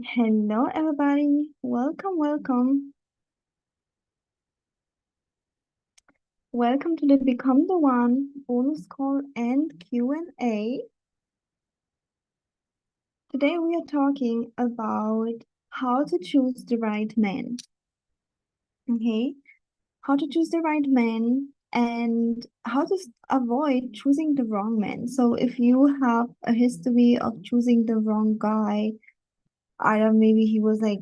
Hello, everybody. Welcome, welcome. Welcome to the Become the One bonus call and Q&A. Today we are talking about how to choose the right man. Okay, how to choose the right man and how to avoid choosing the wrong man. So if you have a history of choosing the wrong guy, either maybe he was like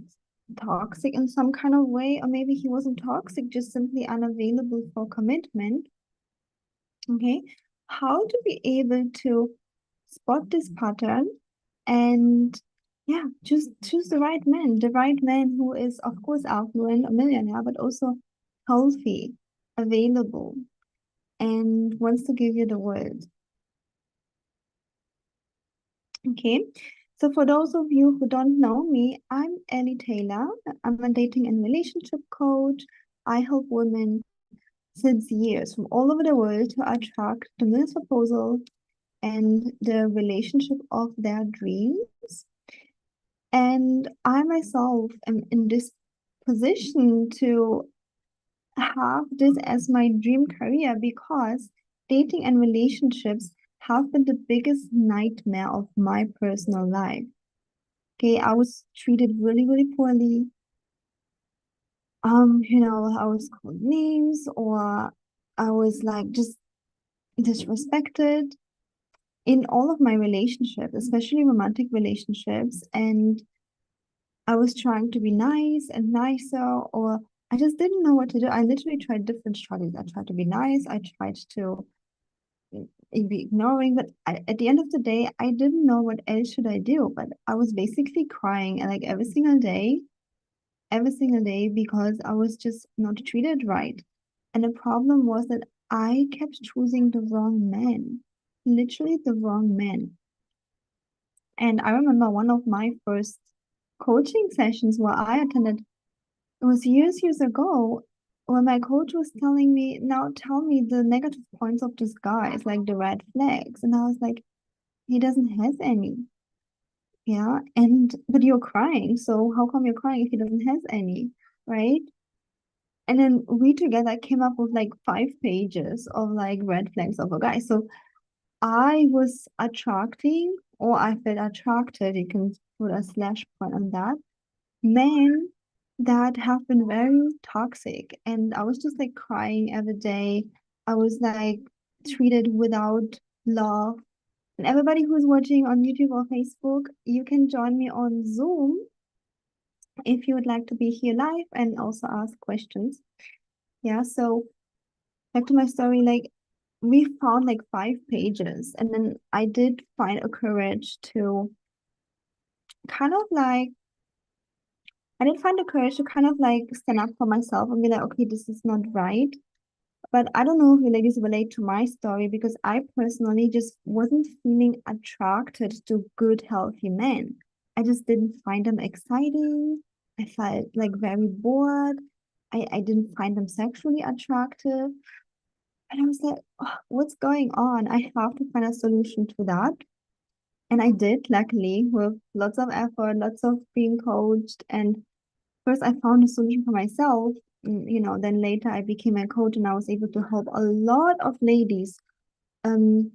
toxic in some kind of way, or maybe he wasn't toxic, just simply unavailable for commitment. Okay, how to be able to spot this pattern and yeah, choose the right man who is of course affluent, a millionaire, but also healthy, available, and wants to give you the world. Okay, so for those of you who don't know me, I'm Ellie Taylor. I'm a dating and relationship coach. I help women since years from all over the world to attract the million's proposal and the relationship of their dreams. And I myself am in this position to have this as my dream career because dating and relationships have been the biggest nightmare of my personal life. Okay, I was treated really, really poorly. I was called names or I was like just disrespected in all of my relationships, especially romantic relationships. And I was trying to be nice and nicer, or I just didn't know what to do. I literally tried different strategies. I tried to be nice. I tried to be ignoring, but at the end of the day, I didn't know what else should I do. But I was basically crying like every single day because I was just not treated right. And the problem was that I kept choosing the wrong man, literally the wrong man. And I remember one of my first coaching sessions where I attended, it was years ago, when my coach was telling me, now tell me the negative points of this guy, it's like the red flags. And I was like, he doesn't have any. Yeah. And, but you're crying. So how come you're crying if he doesn't have any? Right. And then we together came up with like 5 pages of like red flags of a guy. So I was attracting, or I felt attracted, you can put a slash point on that, men that have been very toxic. And I was just like crying every day. I was like treated without love. And everybody who's watching on YouTube or Facebook, you can join me on Zoom if you would like to be here live and also ask questions. Yeah, so back to my story, like we found like 5 pages, and then I did find a courage to kind of like I did find the courage to kind of like stand up for myself and be like, okay, this is not right. But I don't know if you ladies relate to my story because I personally just wasn't feeling attracted to good, healthy men. I just didn't find them exciting. I felt like very bored. I didn't find them sexually attractive. And I was like, "Oh, what's going on? I have to find a solution to that." And I did, luckily, with lots of effort, lots of being coached. And first, I found a solution for myself. Then later I became a coach and I was able to help a lot of ladies um,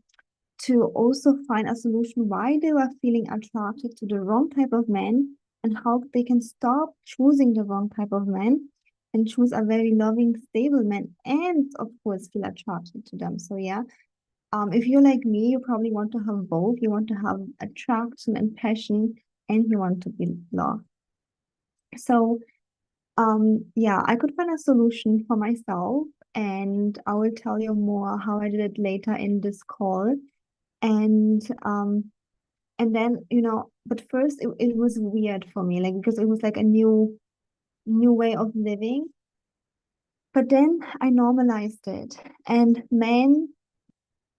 to also find a solution why they were feeling attracted to the wrong type of man and how they can stop choosing the wrong type of man and choose a very loving, stable man and, of course, feel attracted to them. So, yeah, if you're like me, you probably want to have both. You want to have attraction and passion, and you want to be loved. So, yeah, I could find a solution for myself, and I will tell you more how I did it later in this call. And and then, but first it was weird for me, like because it was like a new way of living. But then I normalized it, and men,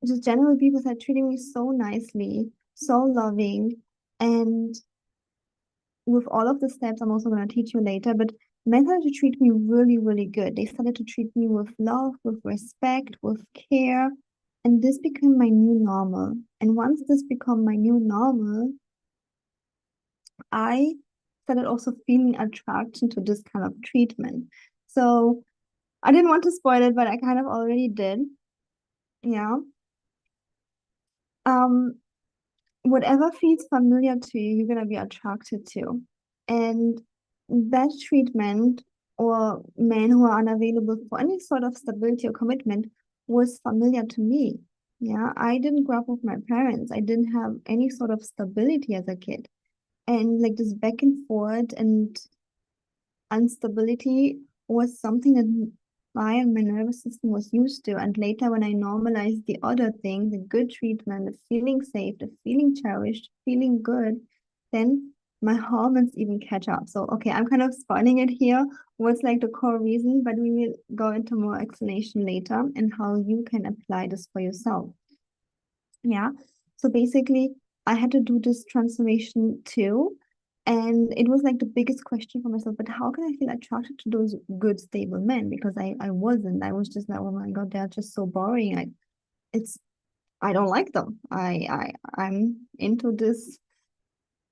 just general people started treating me so nicely, so loving, and with all of the steps I'm also going to teach you later, but men started to treat me really, really good. They started to treat me with love, with respect, with care. And this became my new normal. And once this became my new normal, I started also feeling attraction to this kind of treatment. So I didn't want to spoil it, but I kind of already did. Yeah. Um, Whatever feels familiar to you, you're gonna be attracted to. And that treatment or men who are unavailable for any sort of stability or commitment was familiar to me. Yeah, I didn't grow up with my parents. I didn't have any sort of stability as a kid. And like this back and forth and instability was something that I and my nervous system was used to. And later, when I normalized the other thing, the good treatment, the feeling safe, the feeling cherished, feeling good, then my hormones even catch up. So, okay, I'm kind of spoiling it here. What's like the core reason, but we will go into more explanation later and how you can apply this for yourself. Yeah. So basically, I had to do this transformation too. And it was like the biggest question for myself, but how can I feel attracted to those good, stable men? Because I wasn't. I was just like, oh my God, they're just so boring. It's I don't like them. I'm into this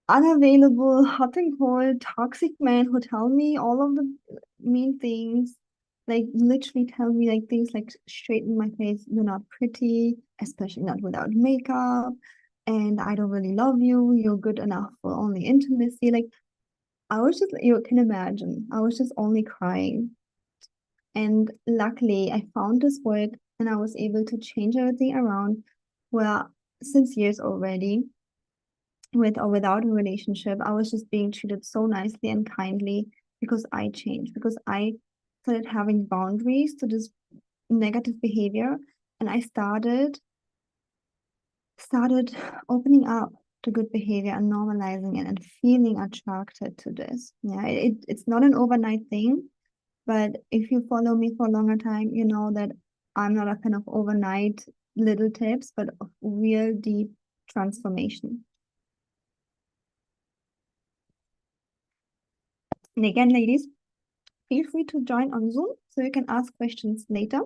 unavailable, hot and cold, toxic men who tell me all of the mean things, like literally tell me like things like straight in my face, you're not pretty, especially not without makeup, and I don't really love you, you're good enough for only intimacy. Like I was just, you can imagine, I was just only crying. And luckily I found this work and I was able to change everything around. Well, since years already with or without a relationship, I was just being treated so nicely and kindly because I changed, because I started having boundaries to this negative behavior, and I started opening up to good behavior and normalizing it and feeling attracted to this. Yeah, it's not an overnight thing, but if you follow me for a longer time, you know that I'm not a fan of overnight little tips, but of real deep transformation. And again, ladies, feel free to join on Zoom so you can ask questions later.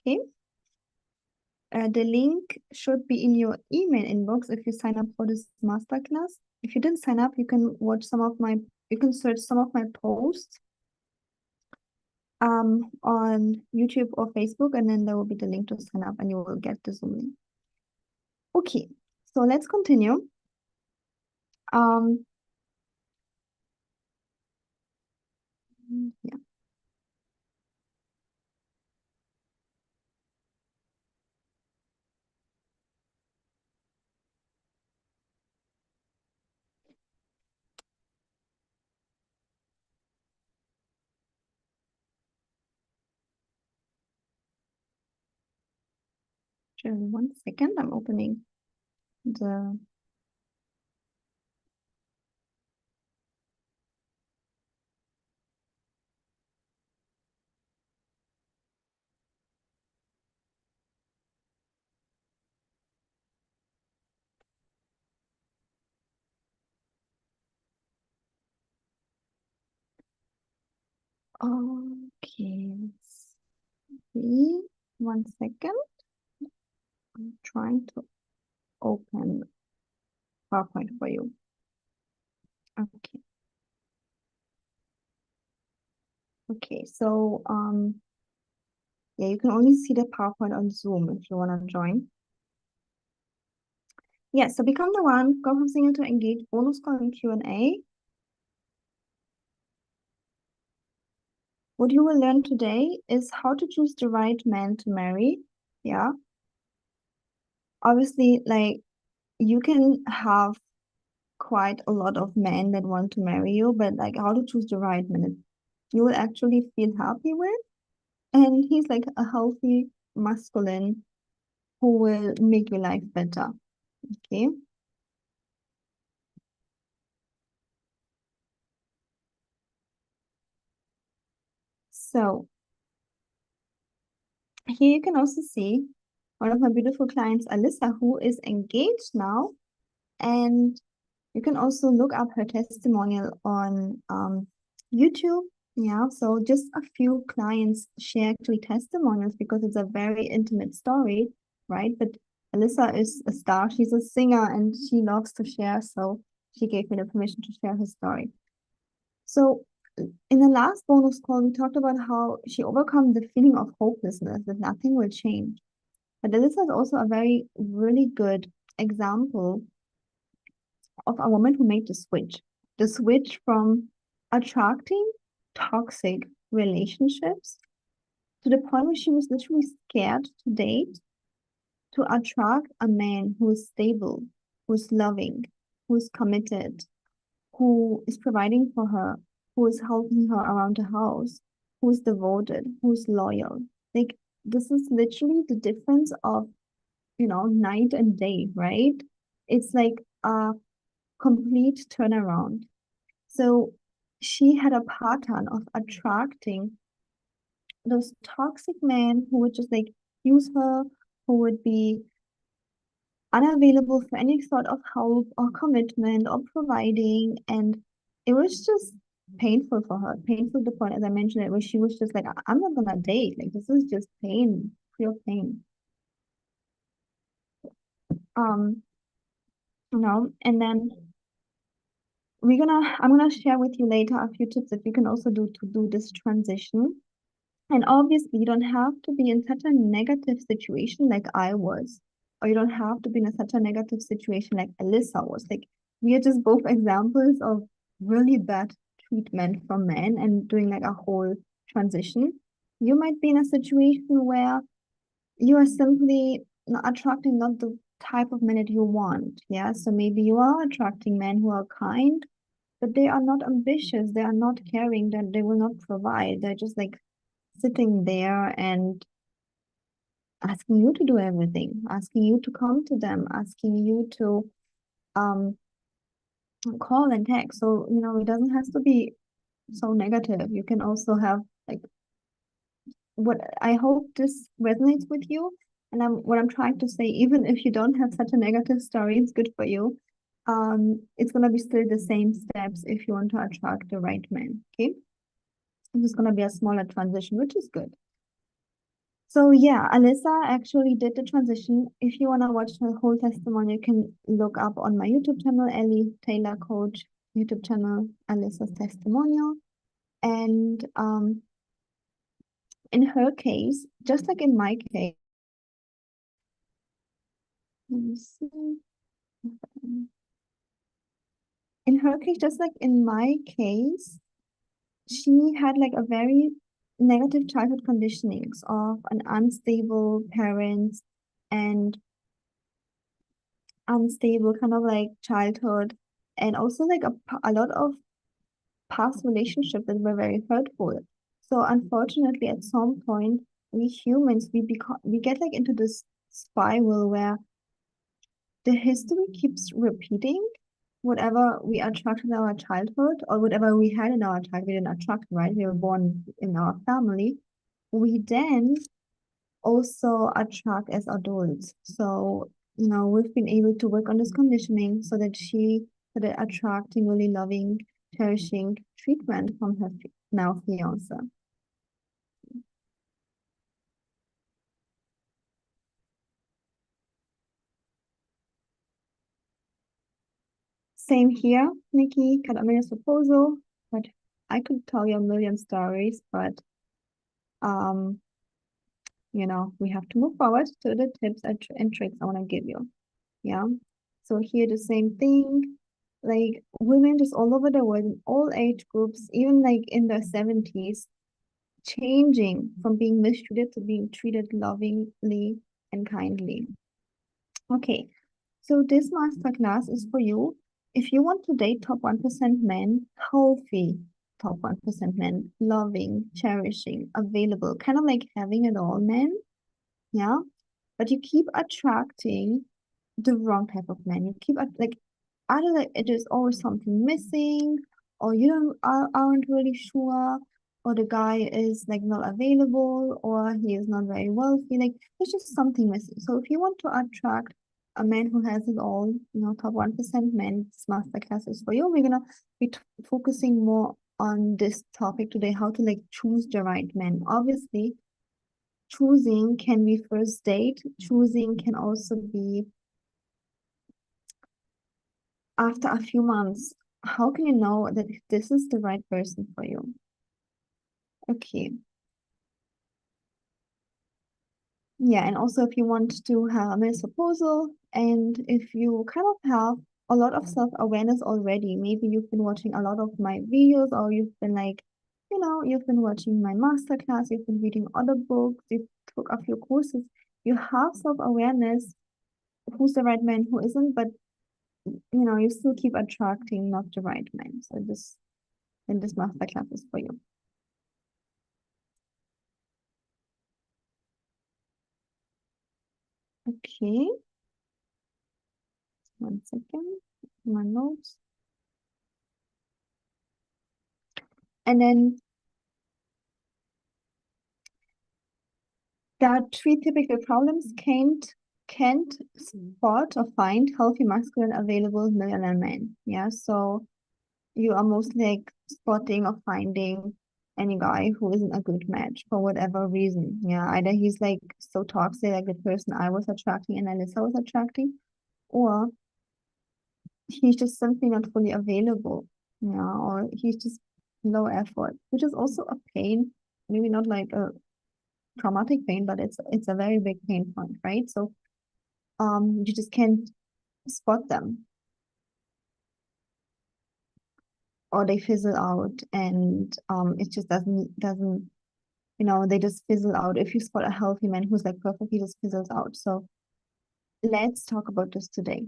Okay. The link should be in your email inbox if you sign up for this masterclass. If you didn't sign up, you can you can search some of my posts on YouTube or Facebook, and then there will be the link to sign up and you will get the Zoom link. Okay, so let's continue. Yeah. Sure, 1 second. I'm opening the okay. Let's see. 1 second. I'm trying to open PowerPoint for you. Okay. Okay, so yeah, you can only see the PowerPoint on Zoom if you want to join. Yeah, so become the one, go from single to engage, bonus call and Q&A. What you will learn today is how to choose the right man to marry. Yeah. Obviously, like you can have quite a lot of men that want to marry you, but like how to choose the right man you will actually feel happy with. And he's like a healthy masculine who will make your life better. Okay. So here you can also see one of my beautiful clients, Alyssa, who is engaged now. And you can also look up her testimonial on YouTube. Yeah, so just a few clients share actually testimonials because it's a very intimate story, right? But Alyssa is a star. She's a singer and she loves to share. So she gave me the permission to share her story. So in the last bonus call, we talked about how she overcome the feeling of hopelessness that nothing will change. But this is also a very, really good example of a woman who made the switch from attracting toxic relationships to the point where she was literally scared to date, to attract a man who is stable, who's loving, who's committed, who is providing for her, who is helping her around the house, who's devoted, who's loyal. Like, this is literally the difference of, night and day, right? It's like a complete turnaround. So she had a pattern of attracting those toxic men who would just like use her, who would be unavailable for any sort of help or commitment or providing. And it was just painful for her, painful to the point, as I mentioned, it where she was just like, I'm not gonna date. Like, this is just pain, real pain. Um, and then I'm gonna share with you later a few tips that you can also do to do this transition. And obviously, you don't have to be in such a negative situation like I was, or you don't have to be in such a negative situation like Alyssa was. Like, we are just both examples of really bad treatment from men and doing like a whole transition. You might be in a situation where you are simply not attracting not the type of men that you want. Yeah. So maybe you are attracting men who are kind, but they are not ambitious, they are not caring, that they will not provide. They're just like sitting there and asking you to do everything, asking you to come to them, asking you to um call and text. So, it doesn't have to be so negative. You can also have like what I hope this resonates with you. And what I'm trying to say, even if you don't have such a negative story, it's good for you. It's gonna be still the same steps if you want to attract the right man. Okay. It's just gonna be a smaller transition, which is good. So yeah, Alyssa actually did the transition. If you want to watch her whole testimony, you can look up on my YouTube channel, Ellie Taylor Coach YouTube channel, Alyssa's testimonial. And in her case, just like in my case, let me see. In her case, just like in my case, she had like a very negative childhood conditionings of an unstable parents and unstable kind of like childhood, and also like a lot of past relationships that were very hurtful. So unfortunately, at some point, we humans we get like into this spiral where the history keeps repeating. Whatever we attract in our childhood or whatever we had in our childhood, we didn't attract, right? We were born in our family. We then also attract as adults. So, we've been able to work on this conditioning so that she started attracting really loving, cherishing treatment from her now fiance. Same here, Nikki, got a million proposal, but I could tell you a million stories, but um, we have to move forward to the tips and tricks I want to give you. Yeah. So here the same thing, like women just all over the world in all age groups, even like in their 70s, changing from being mistreated to being treated lovingly and kindly. Okay, so this masterclass is for you. If you want to date top 1% men, healthy top 1% men, loving, cherishing, available, kind of like having it all men, yeah? But you keep attracting the wrong type of man. You keep like either like it is always something missing, or you aren't really sure, or the guy is like not available, or he is not very wealthy. Like there's just something missing. So if you want to attract a man who has it all, top 1% men, this masterclass is for you. We're gonna be focusing more on this topic today, how to like choose the right man. Obviously, choosing can be first date. Choosing can also be after a few months, how can you know that this is the right person for you? Okay. Yeah, and also if you want to have a nice proposal, and if you kind of have a lot of self-awareness already, maybe you've been watching a lot of my videos, or you've been like, you've been watching my masterclass, you've been reading other books, you took a few courses, you have self-awareness, who's the right man, who isn't, but you still keep attracting not the right man. So this masterclass is for you. Okay, 1 second, my notes. And then there are three typical problems. Can't spot or find healthy masculine available millionaire men. Yeah, so you are mostly like spotting or finding any guy who isn't a good match for whatever reason. Yeah, either he's like so toxic, like the person I was attracting and Alyssa was attracting, or he's just simply not fully available. Yeah, or he's just low effort, which is also a pain. Maybe not like a traumatic pain, but it's a very big pain point, right? So you just can't spot them, or they fizzle out, and it just doesn't they just fizzle out. If you spot a healthy man who's like perfect, he just fizzles out. So let's talk about this today.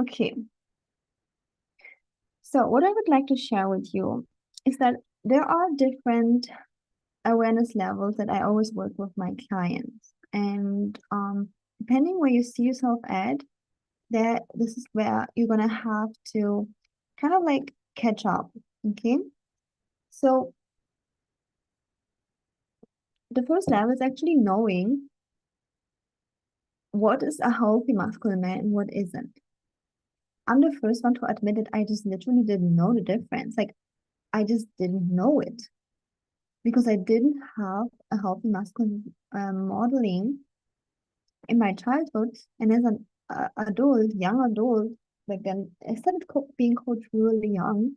Okay, so what I would like to share with you is that there are different awareness levels that I always work with my clients. And depending where you see yourself at, this is where you're gonna have to kind of like catch up. Okay. So the first level is actually knowing what is a healthy masculine man and what isn't. I'm the first one to admit it. I just literally didn't know the difference. Like I just didn't know it because I didn't have a healthy masculine modeling in my childhood, and as an adult, young adult, like then I started being coached really young,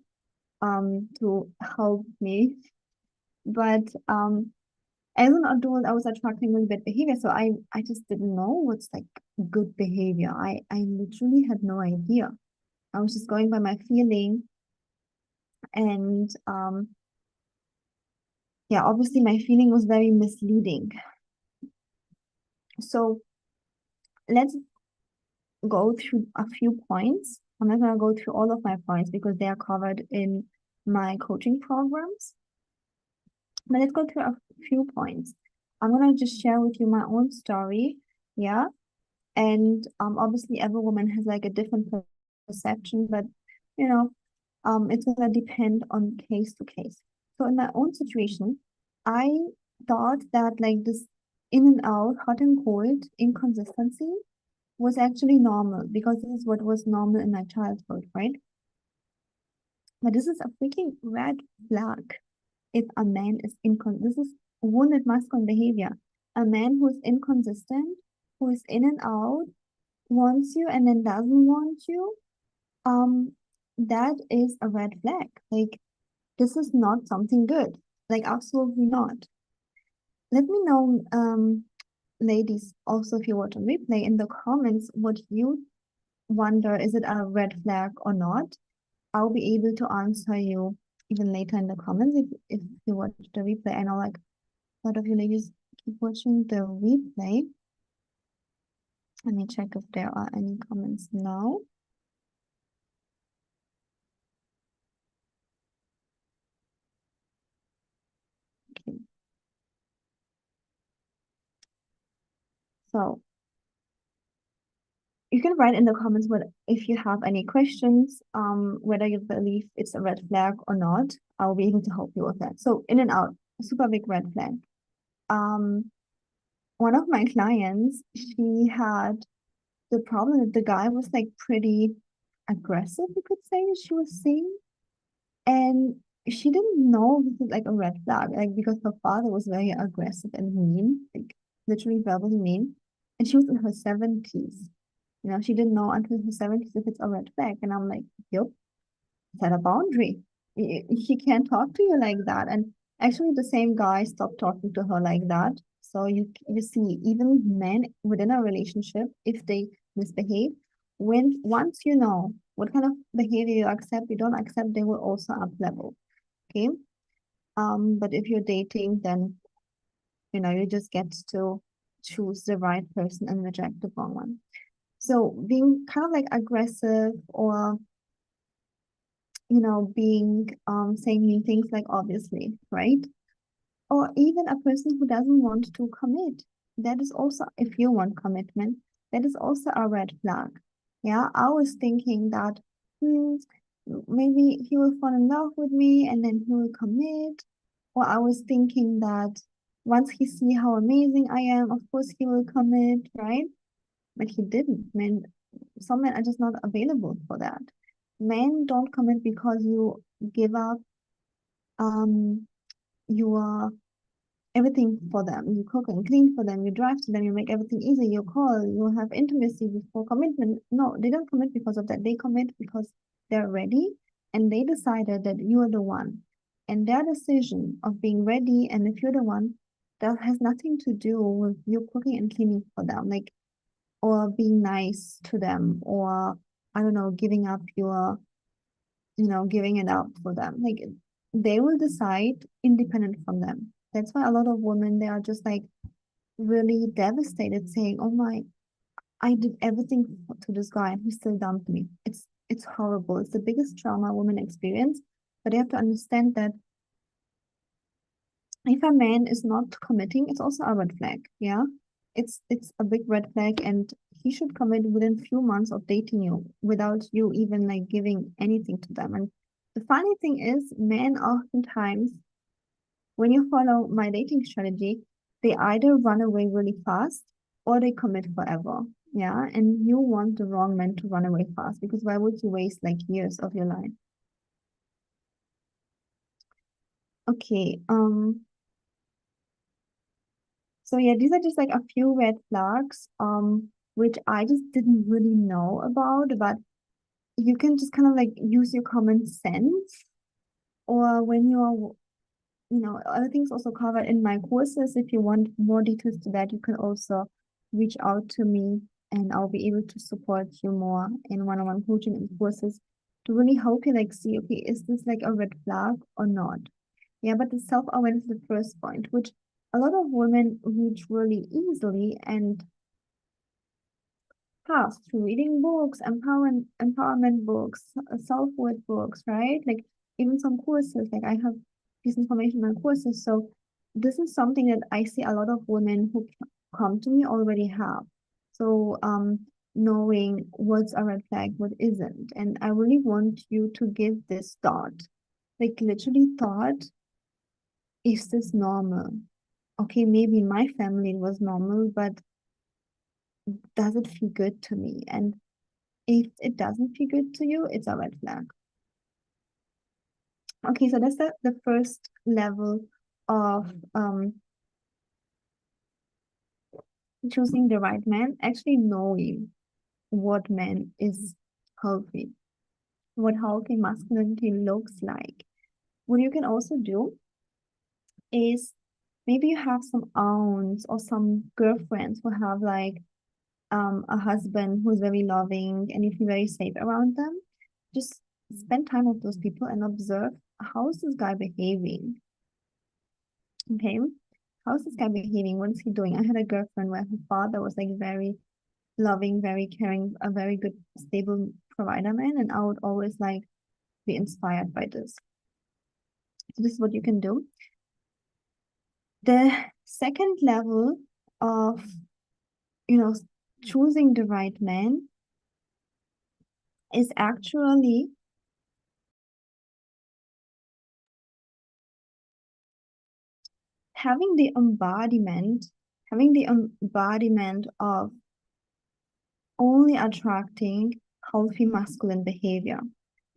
to help me. But as an adult, I was attracting really bad behavior, so I just didn't know what's like good behavior. I literally had no idea. I was just going by my feeling, and yeah, obviously my feeling was very misleading. So let's go through a few points. I'm not going to go through all of my points because they are covered in my coaching programs. But let's go through a few points. I'm going to just share with you my own story. Yeah. And obviously every woman has like a different perception, but you know, it's going to depend on case to case. So in my own situation, I thought that like this in and out, hot and cold inconsistency was actually normal because this is what was normal in my childhood, right? But this is a freaking red flag if a man is this is wounded masculine behavior. A man who is inconsistent, who is in and out, wants you and then doesn't want you, um, that is a red flag. Like this is not something good. Like absolutely not. Let me know, ladies, also if you watch on replay in the comments what you wonder, is it a red flag or not? I'll be able to answer you even later in the comments if you watch the replay. I know like a lot of you ladies keep watching the replay. Let me check if there are any comments now. Okay. So you can write in the comments what if you have any questions, whether you believe it's a red flag or not. I'll be able to help you with that. So in and out, a super big red flag. One of my clients, she had the problem that the guy was like pretty aggressive, you could say, she was saying. And she didn't know this is like a red flag, like because her father was very aggressive and mean, like literally verbally mean. And she was in her 70s. She didn't know until her 70s if it's a red flag. And I'm like, yep, set a boundary. He can't talk to you like that. And actually, the same guy stopped talking to her like that. So you see, even men within a relationship, if they misbehave, when once you know what kind of behavior you don't accept, they will also up level. Okay. But if you're dating, then you just get to choose the right person and reject the wrong one. So being kind of like aggressive or being saying mean things like obviously, right? Or even a person who doesn't want to commit. That is also, if you want commitment, that is also a red flag. Yeah, I was thinking that hmm, maybe he will fall in love with me and then he will commit. Or I was thinking that once he see how amazing I am, of course he will commit, right? But he didn't. Some men are just not available for that. Men don't commit because you give up um your everything for them. You cook and clean for them, you drive to them, you make everything easy, you call, you have intimacy before commitment. No, they don't commit because of that. They commit because they're ready and they decided that you are the one. And their decision of being ready and if you're the one, that has nothing to do with you cooking and cleaning for them. Like or being nice to them or I don't know, giving it up for them. Like they will decide independent from them. That's why a lot of women they are just like really devastated saying, "Oh my, I did everything to this guy and he still dumped me." It's horrible. It's the biggest trauma women experience. But you have to understand that if a man is not committing, it's also a red flag. Yeah. It's a big red flag and he should commit within few months of dating you without you even like giving anything to them. And the funny thing is men oftentimes when you follow my dating strategy, they either run away really fast or they commit forever. Yeah. And you want the wrong man to run away fast because why would you waste like years of your life? Okay. So yeah, these are just like a few red flags, which I just didn't really know about, but you can just kind of like use your common sense, or when you're, other things also covered in my courses. If you want more details to that, you can also reach out to me and I'll be able to support you more in one-on-one coaching and courses to really help you like see, okay, is this like a red flag or not? Yeah, but the self-awareness is the first point, which a lot of women reach really easily and fast through reading books, empowerment books, self-worth books, right? Like even some courses, like I have this information on courses. So this is something that I see a lot of women who come to me already have. So knowing what's a red flag, what isn't. And I really want you to give this thought, like literally thought, is this normal? Okay, maybe in my family it was normal, but does it feel good to me? And if it doesn't feel good to you, it's a red flag. Okay, so that's the first level of choosing the right man, actually knowing what man is healthy, what healthy masculinity looks like. What you can also do is maybe you have some aunts or some girlfriends who have like a husband who's very loving and you feel very safe around them. Just spend time with those people and observe how is this guy behaving. Okay, how's this guy behaving? What is he doing? I had a girlfriend where her father was like very loving, very caring, a very good, stable provider man, and I would always like be inspired by this. So this is what you can do. The second level of, choosing the right man is actually having the embodiment, having the embodiment of only attracting healthy masculine behavior.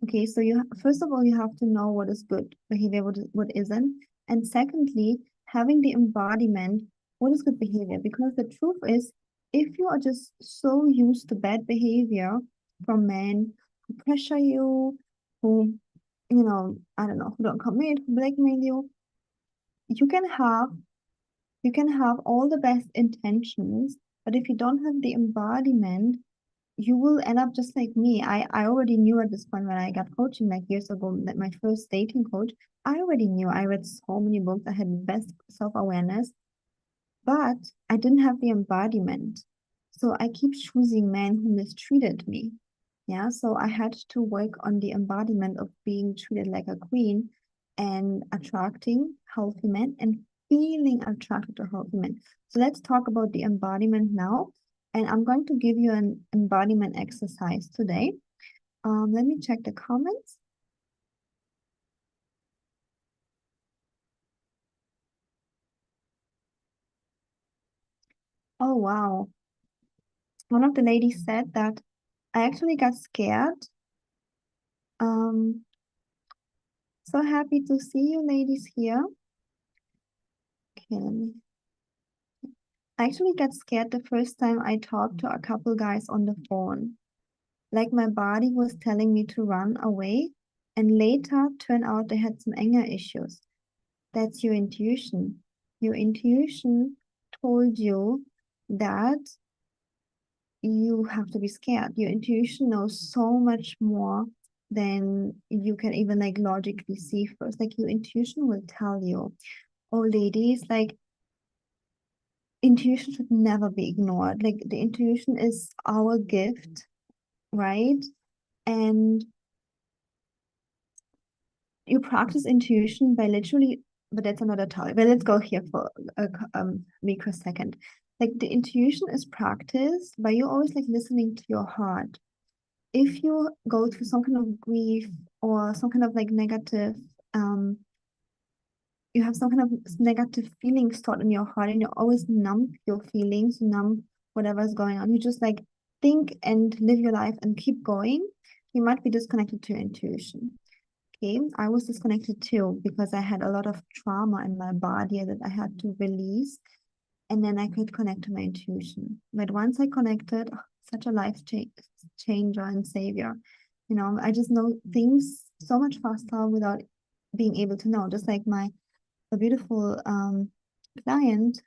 Okay, so you first of all you have to know what is good behavior, what isn't, and secondly, having the embodiment, what is good behavior? Because the truth is, if you are just so used to bad behavior from men who pressure you, who I don't know, who don't commit, who blackmail you, you can have you can have all the best intentions, but if you don't have the embodiment, you will end up just like me. I already knew at this point when I got coaching like years ago, that my first dating coach, I already knew. I read so many books. I had best self-awareness, but I didn't have the embodiment. So I keep choosing men who mistreated me. Yeah, so I had to work on the embodiment of being treated like a queen and attracting healthy men and feeling attracted to healthy men. So let's talk about the embodiment now. And I'm going to give you an embodiment exercise today. Let me check the comments. Oh, wow. One of the ladies said that I actually got scared. Um, so happy to see you ladies here. Okay, I actually got scared the first time I talked to a couple guys on the phone. Like my body was telling me to run away, and later turned out they had some anger issues. That's your intuition. Your intuition told you that you have to be scared. Your intuition knows so much more than you can even like logically see first. Like your intuition will tell you, oh ladies, like intuition should never be ignored. Like the intuition is our gift, right? And you practice intuition by literally, but that's another topic. But let's go here for a micro second. Like the intuition is practiced by you always like listening to your heart. If you go through some kind of grief or some kind of like negative, you have some kind of negative feelings stored in your heart and you always numb your feelings, numb whatever's going on. You just like think and live your life and keep going. You might be disconnected to your intuition. Okay, I was disconnected too because I had a lot of trauma in my body that I had to release, and then I could connect to my intuition. But once I connected, oh, such a changer and savior. I just know things so much faster without being able to know. Just like my a beautiful client.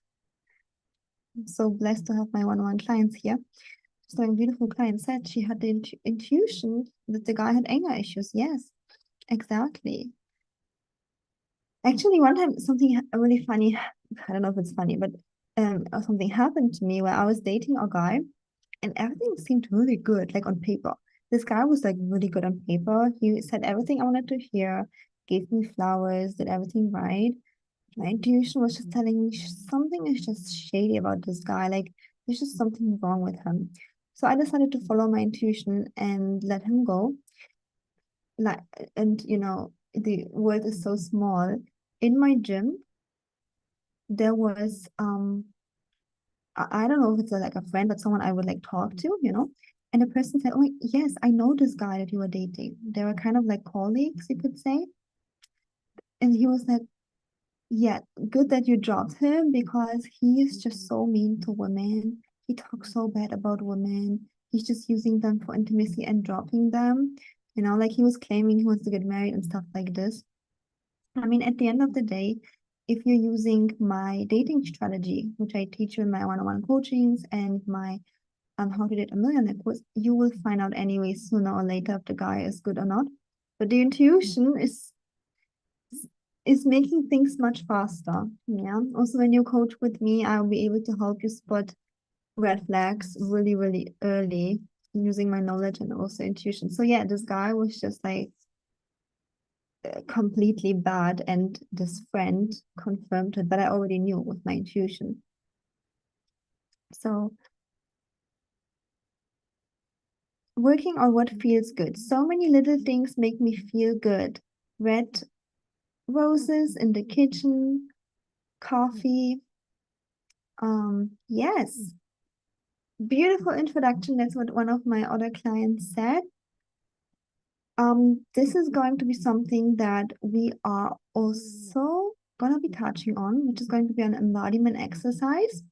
I'm so blessed to have my one-on-one clients here. So a beautiful client said she had the intuition that the guy had anger issues. Yes, exactly. Actually, one time something really funny, I don't know if it's funny, but something happened to me where I was dating a guy and everything seemed really good, like on paper. This guy was like really good on paper. He said everything I wanted to hear, gave me flowers, did everything right. My intuition was just telling me something is just shady about this guy. Like there's just something wrong with him. So I decided to follow my intuition and let him go. Like, and the world is so small. In my gym, there was I don't know if it's like a friend, but someone I would like talk to. And the person said, "Oh, yes, I know this guy that you were dating." They were kind of like colleagues, you could say. And he was like, yeah, good that you dropped him because he is just so mean to women. He talks so bad about women. He's just using them for intimacy and dropping them. Like he was claiming he wants to get married and stuff like this. I mean, at the end of the day, if you're using my dating strategy, which I teach you in my one-on-one coachings and my How to Date a Millionaire course, you will find out anyway sooner or later if the guy is good or not. But the intuition is making things much faster. Yeah. Also, when you coach with me, I'll be able to help you spot red flags really, really early using my knowledge and also intuition. So yeah, this guy was just like completely bad, and this friend confirmed it, but I already knew with my intuition. So working on what feels good. So many little things make me feel good. Red roses in the kitchen, coffee. Yes. Beautiful introduction. That's what one of my other clients said. This is going to be something that we are also going to be touching on, which is going to be an embodiment exercise.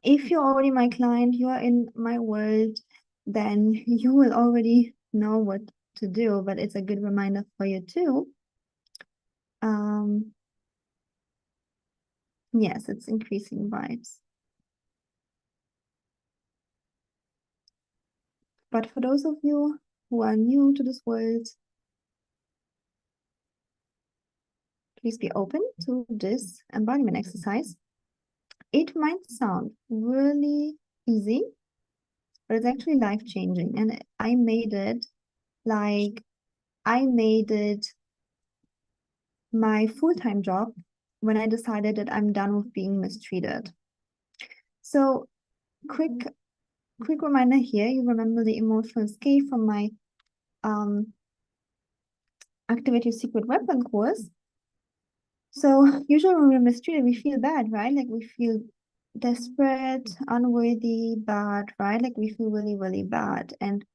If you're already my client, you are in my world, then you will already know what to do, but it's a good reminder for you too. Yes, it's increasing vibes. But for those of you who are new to this world, please be open to this embodiment exercise. It might sound really easy, but it's actually life-changing. And I made it my full-time job when I decided that I'm done with being mistreated. So quick reminder here, you remember the emotional escape from my Activate Your Secret Weapon course. So usually when we're mistreated, we feel bad, right? Like we feel desperate, unworthy, bad, right? Like we feel really, really bad. And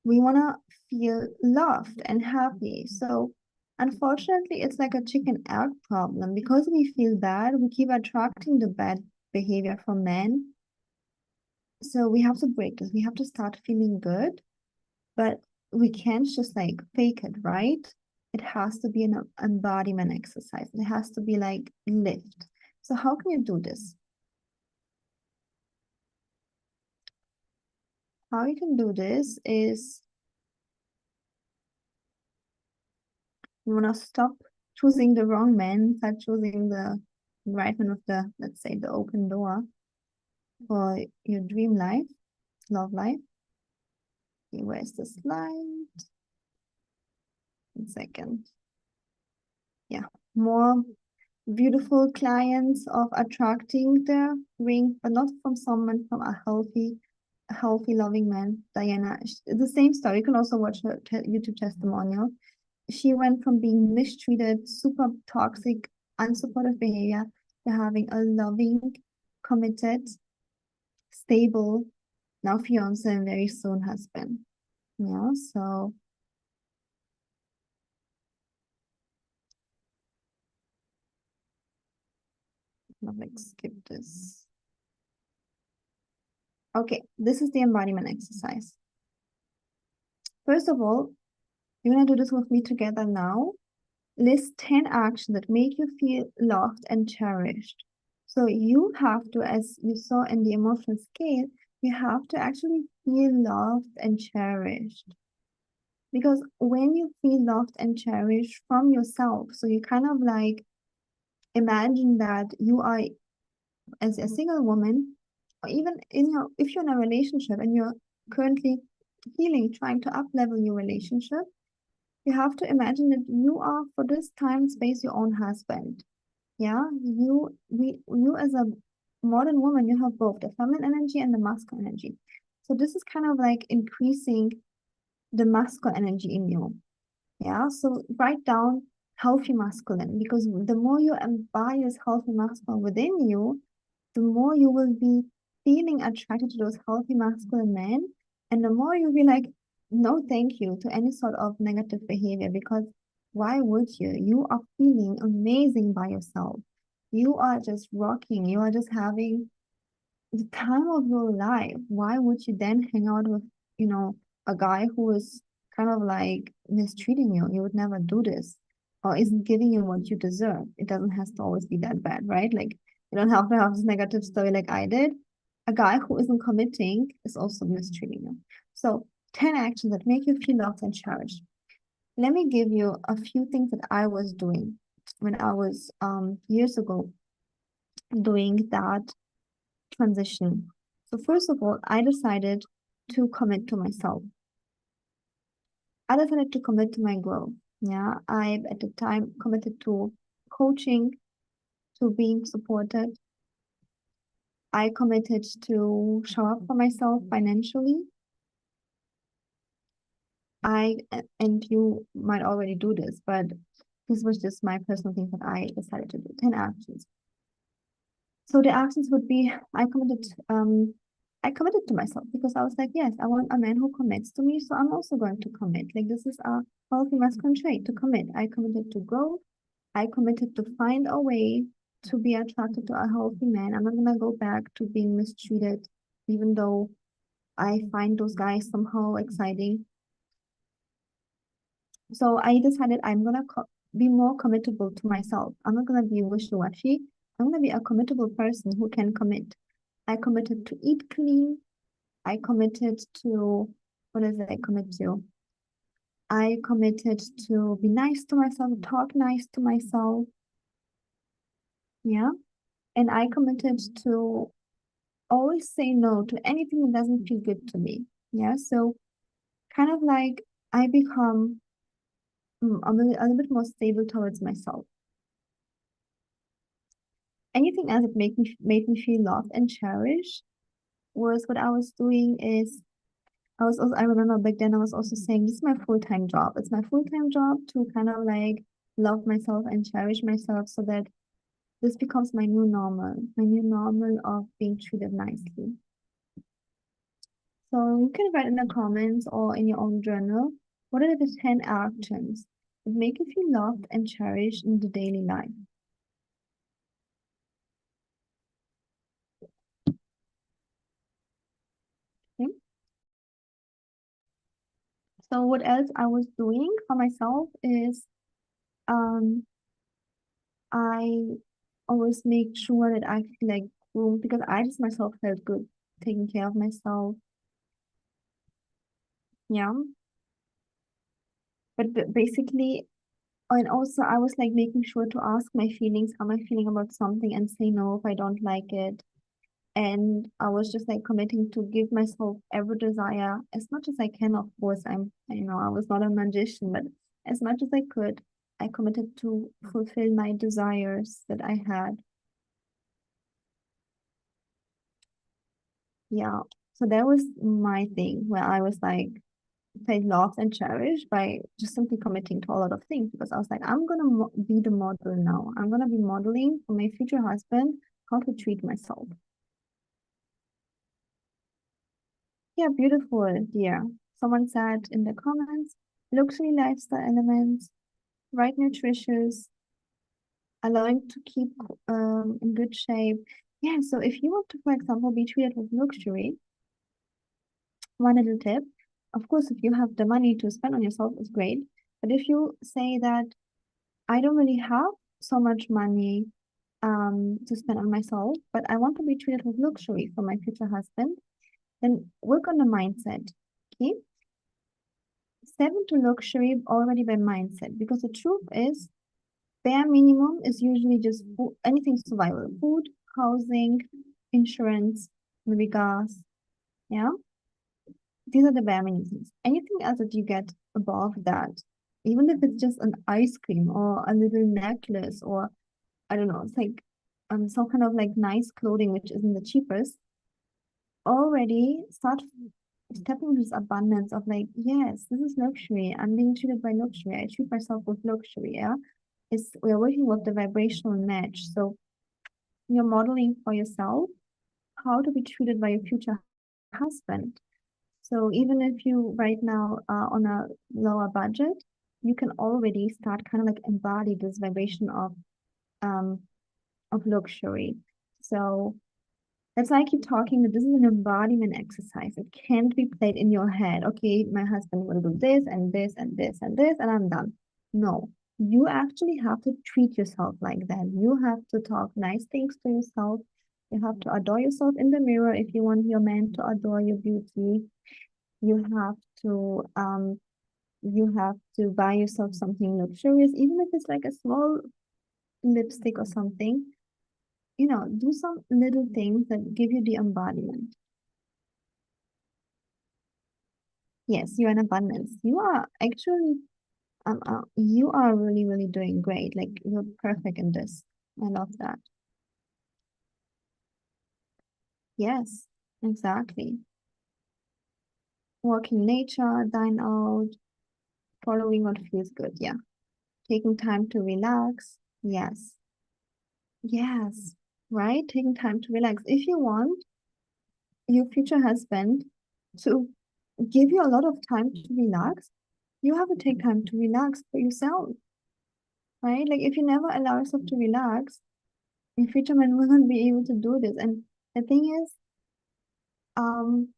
we want to feel loved and happy. So unfortunately, it's like a chicken egg problem. Because we feel bad, we keep attracting the bad behavior from men. So we have to break this. We have to start feeling good, but we can't just like fake it, right? It has to be an embodiment exercise. It has to be like lived. So how can you do this? How you can do this is you want to stop choosing the wrong man, start choosing the right man with the, let's say, the open door for your dream life, love life. Okay, where's the slide? 1 second. Yeah, more beautiful clients of attracting the ring, but not from someone from a healthy, loving man. Diana, the same story. You can also watch her YouTube testimonial. She went from being mistreated, super toxic, unsupportive behavior to having a loving, committed, stable, now fiance and very soon husband. Yeah, so I'll like skip this. Okay, this is the embodiment exercise. First of all, you're gonna do this with me together now. List 10 actions that make you feel loved and cherished. So you have to, as you saw in the emotional scale, you have to actually feel loved and cherished. Because when you feel loved and cherished from yourself, so you kind of like imagine that you are, as a single woman, or even if you're in a relationship and you're currently healing, trying to up level your relationship, you have to imagine that you are for this time space your own husband. Yeah, you as a modern woman, you have both the feminine energy and the masculine energy. So this is kind of like increasing the masculine energy in you. Yeah, so write down healthy masculine, because the more you embody this healthy masculine within you, the more you will be feeling attracted to those healthy masculine men, and the more you'll be like, no, thank you to any sort of negative behavior, because why would you? You are feeling amazing by yourself. You are just rocking. You are just having the time of your life. Why would you then hang out with, a guy who is kind of like mistreating you? You would never do this, or isn't giving you what you deserve. It doesn't have to always be that bad, right? Like you don't have to have this negative story like I did. A guy who isn't committing is also mistreating you. So 10 actions that make you feel loved and cherished. Let me give you a few things that I was doing when I was years ago doing that transition. So first of all, I decided to commit to myself. I decided to commit to my growth. Yeah, I at the time committed to coaching, to being supported. I committed to show up for myself financially. And you might already do this, but this was just my personal thing that I decided to do. 10 actions. So the actions would be, I committed I committed to myself because I was like, yes, I want a man who commits to me, so I'm also going to commit. Like this is a healthy masculine trait to commit. I committed to grow. I committed to find a way to be attracted to a healthy man. I'm not gonna go back to being mistreated, even though I find those guys somehow exciting. So I decided I'm gonna be more committable to myself. I'm not gonna be wishy-washy. I'm gonna be a committable person who can commit. I committed to eat clean. I committed to, what did I commit to? I committed to be nice to myself, talk nice to myself. Yeah. And I committed to always say no to anything that doesn't feel good to me. Yeah. So kind of like I become a little bit more stable towards myself. Anything else that made me feel loved and cherished was what I was doing is I remember back then I was also saying this is my full-time job. It's my full-time job to kind of like love myself and cherish myself so that this becomes my new normal of being treated nicely. So you can write in the comments or in your own journal, what are the 10 actions that make you feel loved and cherished in the daily life? Okay. So what else I was doing for myself is um I always make sure that I feel like groomed because I just myself felt good taking care of myself. Yeah. But basically, and also I was like making sure to ask my feelings, how am I feeling about something and say no if I don't like it. And I was just like committing to give myself every desire as much as I can. Of course, I was not a magician, but as much as I could, I committed to fulfill my desires that I had. Yeah. So that was my thing where I was like, felt loved and cherished by just simply committing to a lot of things because I was like, I'm gonna be the model now. I'm gonna be modeling for my future husband how to treat myself. Yeah, beautiful, dear. Someone said in the comments, luxury lifestyle elements, right nutritious, allowing to keep in good shape. Yeah, so if you want to, for example, be treated with luxury, one little tip, of course, if you have the money to spend on yourself, it's great. But if you say that I don't really have so much money to spend on myself, but I want to be treated with luxury for my future husband, then work on the mindset. Okay. Step into luxury already by mindset because the truth is bare minimum is usually just food, anything survival, food, housing, insurance, maybe gas. Yeah. These are the bare minimums. Anything else that you get above that, even if it's just an ice cream or a little necklace or I don't know, it's like some kind of like nice clothing which isn't the cheapest, already start stepping into this abundance of like, yes, this is luxury. I'm being treated by luxury. I treat myself with luxury, yeah. We're working with the vibrational match. So you're modeling for yourself how to be treated by your future husband. So even if you right now are on a lower budget, you can already start kind of like embody this vibration um of luxury. So that's why I keep talking that this is an embodiment exercise. It can't be played in your head. Okay, my husband will do this and this and this and this, and I'm done. No, you actually have to treat yourself like that. You have to talk nice things to yourself. You have to adore yourself in the mirror if you want your man to adore your beauty. You have to buy yourself something luxurious, even if it's like a small lipstick or something. Do some little things that give you the embodiment. Yes, you're in abundance. You are really, really doing great. Like you're perfect in this. I love that. Yes, exactly. Walk in nature, dine out, following what feels good. Yeah. Taking time to relax. Yes. Yes. Right? Taking time to relax. If you want, your future husband to give you a lot of time to relax, you have to take time to relax for yourself, right? Like if you never allow yourself to relax, your future man will not be able to do this. And the thing is, um,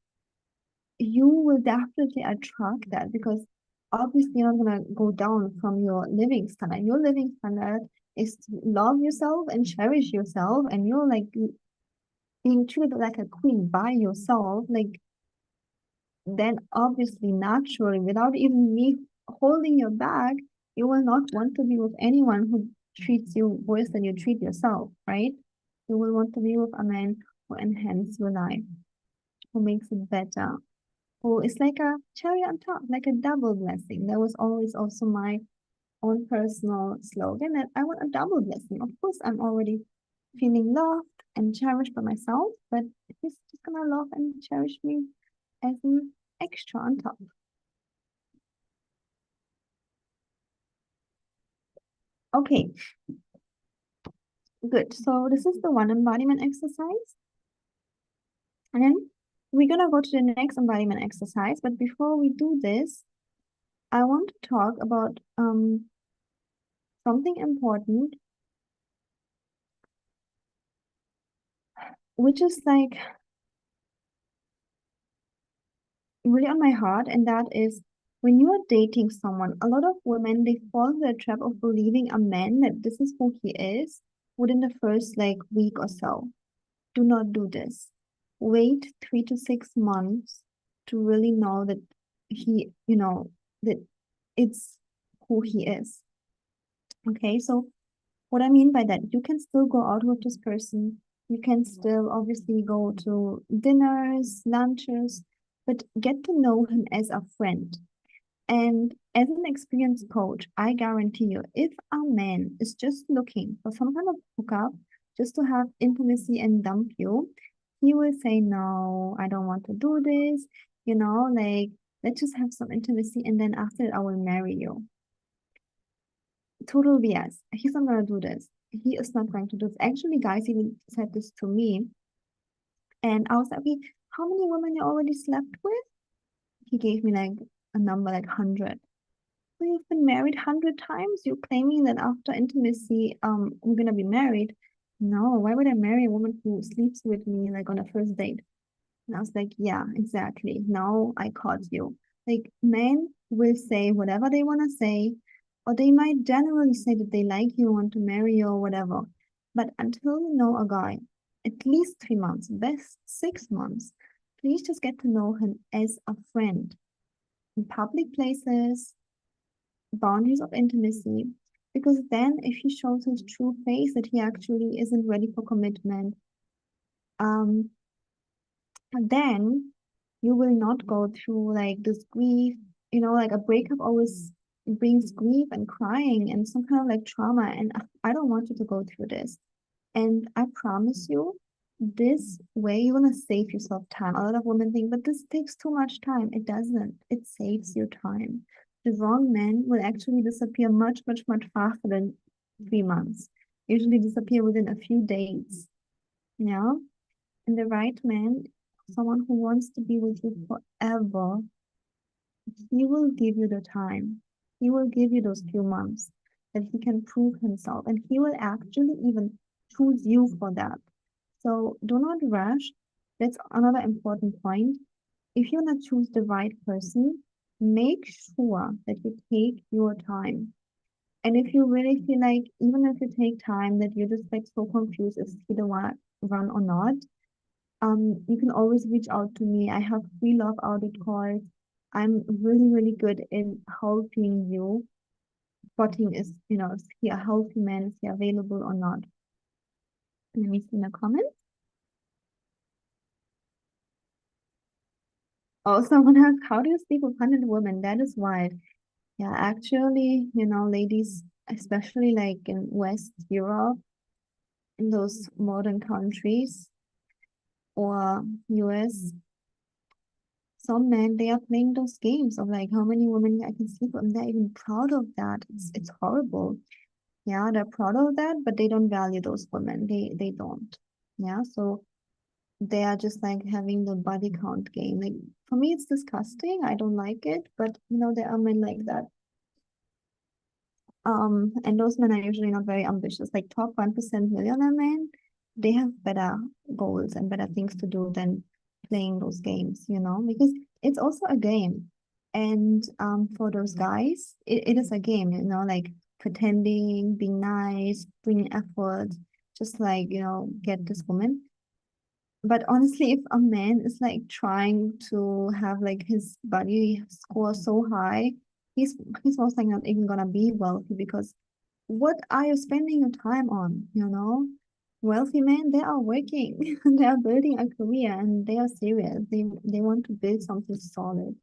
you will definitely attract that because obviously you're not gonna go down from your living standard. Your living standard is to love yourself and cherish yourself, and you're like being treated like a queen by yourself. Like then obviously naturally, without even me holding your back, you will not want to be with anyone who treats you worse than you treat yourself, right? You will want to be with a man who enhances your life, who makes it better, who is like a cherry on top, like a double blessing. That was always also my own personal slogan that I want a double blessing. Of course, I'm already feeling loved and cherished by myself, but he's just gonna love and cherish me as an extra on top. Okay, good. So this is the one embodiment exercise. And then we're gonna go to the next embodiment exercise. But before we do this, I want to talk about something important, which is like really on my heart, and that is when you are dating someone, a lot of women they fall into the trap of believing a man that this is who he is within the first like week or so. Do not do this. Wait 3 to 6 months to really know that he, that it's who he is. Okay, so what I mean by that, you can still go out with this person. You can still obviously go to dinners, lunches, but get to know him as a friend. And as an experienced coach, I guarantee you, if a man is just looking for some kind of hookup, just to have intimacy and dump you, he will say, no, I don't want to do this. Like, let's just have some intimacy and then after that, I will marry you. Total BS. He's not going to do this. He is not going to do this. Actually, guys even said this to me. And I was like, okay, how many women you already slept with? He gave me like a number like 100. Well, you've been married 100 times? You're claiming that after intimacy, we're gonna be married. No, why would I marry a woman who sleeps with me like on a first date? And I was like, yeah, exactly. Now I caught you. Like men will say whatever they want to say, or they might generally say that they like you, want to marry you, or whatever. But until you know a guy, at least 3 months, best 6 months, please just get to know him as a friend in public places, boundaries of intimacy, because then if he shows his true face that he actually isn't ready for commitment, um, then you will not go through like this grief. Like a breakup always brings grief and crying and some kind of like trauma. And I don't want you to go through this. And I promise you, this way you're gonna save yourself time. A lot of women think, but this takes too much time. It doesn't. It saves you time. The wrong man will actually disappear much, much, much faster than 3 months. Usually disappear within a few days. Yeah. And the right man, someone who wants to be with you forever, he will give you the time. He will give you those few months that he can prove himself. And he will actually even choose you for that. So do not rush. That's another important point. If you want to choose the right person, make sure that you take your time. And if you really feel like, even if you take time, that you're just like so confused, is he the one run or not? You can always reach out to me. I have free love audit calls. I'm really, really good in helping you. Spotting is he a healthy man? Is he available or not? Let me see in the comments. Oh, someone asked, how do you sleep with 100 women? That is wild. Yeah, actually, ladies, especially like in West Europe, in those modern countries or US, some men they are playing those games of like how many women I can sleep with, and they're even proud of that. It's horrible. Yeah, they're proud of that, but they don't value those women. They don't. Yeah, so they are just like having the body count game. Like for me, it's disgusting. I don't like it, but there are men like that. And those men are usually not very ambitious. Like top 1% millionaire men, they have better goals and better things to do than playing those games, because it's also a game. And for those guys, it is a game, like pretending, being nice, bringing effort, just like, get this woman. But honestly, if a man is like trying to have like his body score so high, he's most likely not even gonna be wealthy because what are you spending your time on? Wealthy men, they are working, they are building a career and they are serious. They want to build something solid.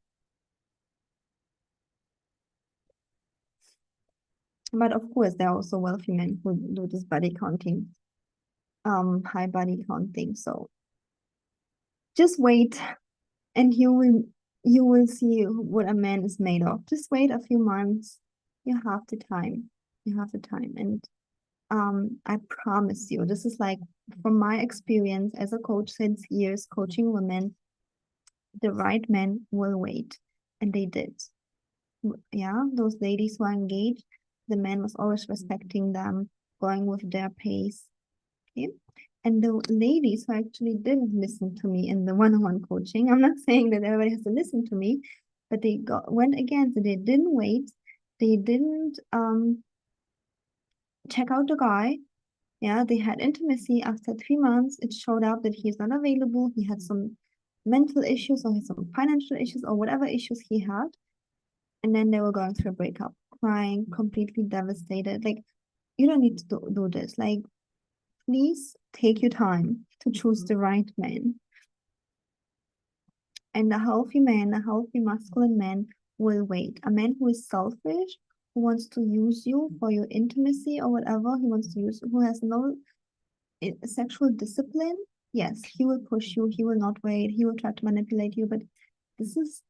But of course, there are also wealthy men who do this body counting, high body count thing. So just wait and you will see what a man is made of. Just wait a few months. You have the time. You have the time. And I promise you, this is like from my experience as a coach since years coaching women, the right men will wait. And they did. Yeah, those ladies who are engaged, the man was always respecting them, going with their pace. Okay. And the ladies who actually didn't listen to me in the one-on-one coaching, I'm not saying that everybody has to listen to me, but they went against it. They didn't wait. They didn't check out the guy. Yeah, they had intimacy after 3 months. It showed up that he's not available. He had some mental issues or some financial issues or whatever issues he had. And then they were going through a breakup, crying, completely devastated. Like, you don't need to do this. Like, please take your time to choose the right man. And a healthy man, a healthy masculine man will wait. A man who is selfish, who wants to use you for your intimacy or whatever, he wants to use, who has no sexual discipline, yes, he will push you, he will not wait, he will try to manipulate you, but this is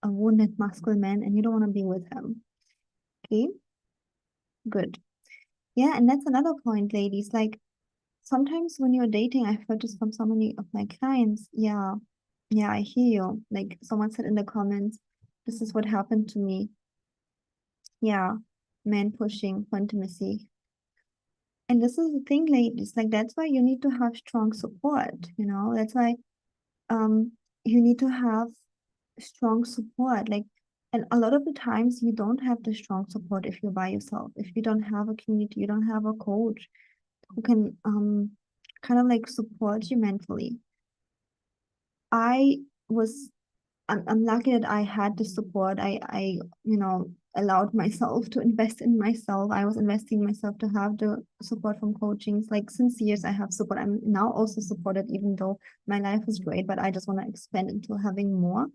a wounded masculine man and you don't want to be with him. Okay, good. Yeah, and that's another point, ladies. Like sometimes when you're dating, I've heard this from so many of my clients. Yeah, I hear you. Like someone said in the comments, this is what happened to me. Yeah, men pushing for intimacy. And this is the thing, ladies, like that's why you need to have strong support. That's why um you need to have strong support. Like, and a lot of the times you don't have the strong support if you're by yourself. If you don't have a community, you don't have a coach who can kind of like support you mentally. I was I'm lucky that I had the support. I allowed myself to invest in myself. I was investing in myself to have the support from coachings. Like since years I have support. I'm now also supported, even though my life is great, but I just want to expand into having more.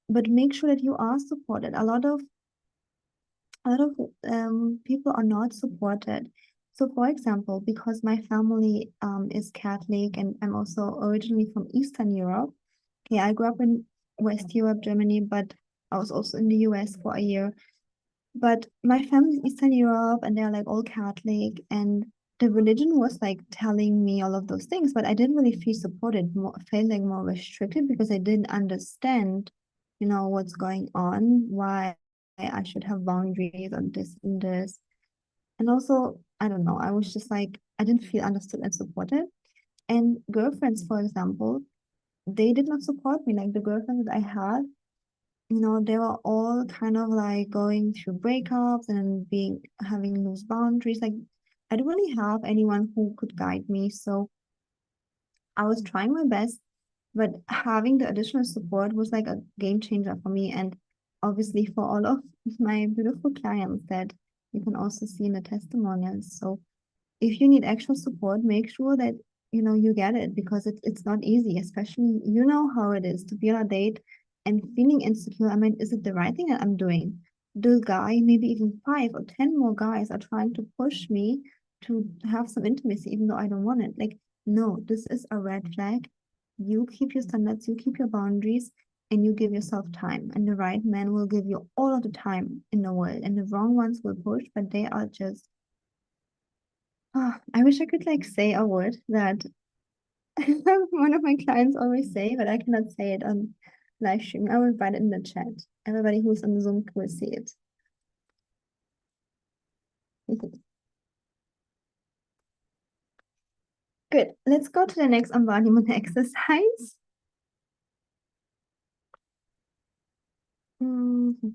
But make sure that you are supported. A lot of people are not supported. So, for example, because my family is Catholic and I'm also originally from Eastern Europe. Okay, I grew up in West Europe, Germany, but I was also in the US for a year. But my family is Eastern Europe and they're like all Catholic, and the religion was like telling me all of those things, but I didn't really feel supported, felt like more restricted because I didn't understand, what's going on, why I should have boundaries on this and this. And also, I don't know, I was just like, I didn't feel understood and supported. And girlfriends, for example, they did not support me. Like the girlfriends that I had, they were all kind of like going through breakups and having loose boundaries. Like I didn't really have anyone who could guide me. So I was trying my best, but having the additional support was like a game changer for me. And obviously for all of my beautiful clients that you can also see in the testimonials. So if you need extra support, make sure that you get it because it's not easy, especially how it is to be on a date and feeling insecure. I mean, is it the right thing that I'm doing? The guy, maybe even 5 or 10 more guys are trying to push me to have some intimacy, even though I don't want it. Like, no, this is a red flag. You keep your standards, you keep your boundaries, and you give yourself time. And the right man will give you all of the time in the world, and the wrong ones will push, but they are just I wish I could like say a word that One of my clients always say, but I cannot say it on live stream. I will write it in the chat. Everybody who's on Zoom will see it. Good. Let's go to the next embodiment exercise. Mhm.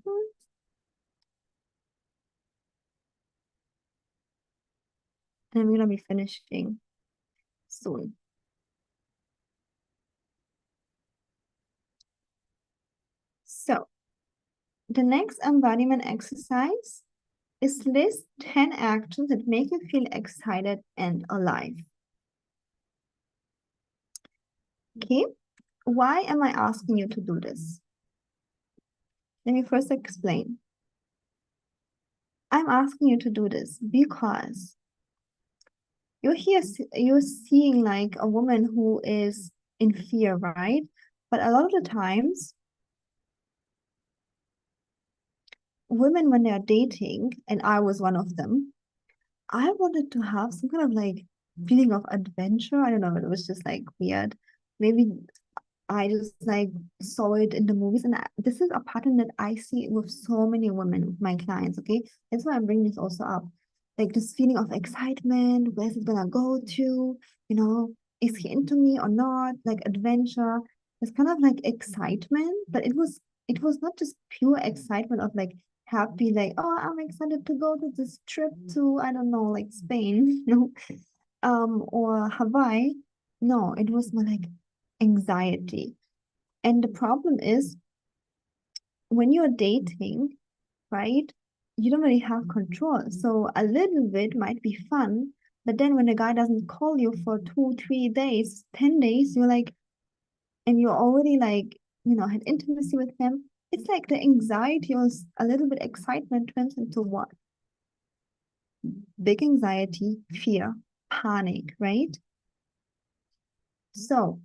And I'm going to be finishing soon. So the next embodiment exercise is list 10 actions that make you feel excited and alive. Okay, why am I asking you to do this? Let me first explain. I'm asking you to do this because you're seeing like a woman who is in fear, right? But a lot of the times, women, when they're dating, and I was one of them, I wanted to have some kind of like feeling of adventure. I don't know, it was just like weird. Maybe I just like saw it in the movies, and this is a pattern that I see with so many women, with my clients. Okay, that's why I'm bringing this also up, like this feeling of excitement. Where's it gonna go to? You know, is he into me or not? Like adventure. It's kind of like excitement, but it was not just pure excitement of like happy, like oh I'm excited to go to this trip to I don't know like Spain, or Hawaii. No, it was more like anxiety. And the problem is when you're dating, right, you don't really have control. So a little bit might be fun, but then when the guy doesn't call you for 2, 3 days, 10 days, you're like, and you're already like, had intimacy with him. It's like the anxiety or a little bit excitement turns into what? Big anxiety, fear, panic, right? So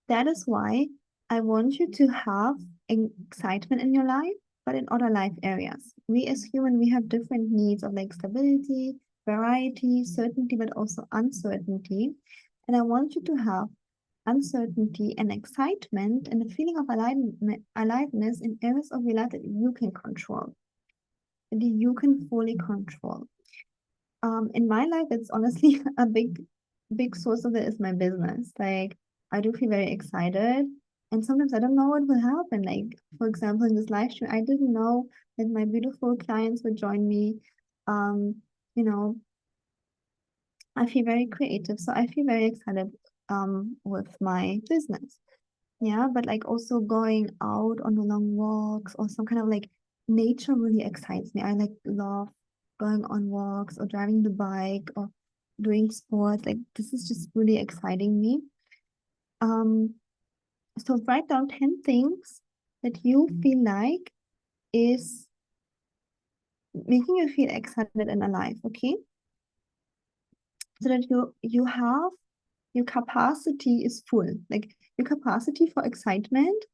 that is why I want you to have excitement in your life, but in other life areas. We as human, we have different needs of like stability, variety, certainty, but also uncertainty. And I want you to have uncertainty and excitement and a feeling of aliveness in areas of your life that you can control, that you can fully control. In my life, it's honestly a big source of it is my business. Like I do feel very excited. And sometimes I don't know what will happen. Like, for example, in this live stream, I didn't know that my beautiful clients would join me. Um, you know, I feel very creative. So I feel very excited with my business. Yeah, but like also going out on the long walks or some kind of like nature really excites me. I like love going on walks or driving the bike or doing sports. Like this is just really exciting me. Um, so write down 10 things that you feel like is making you feel excited and alive, okay? So that you have your capacity is full. Like your capacity for excitement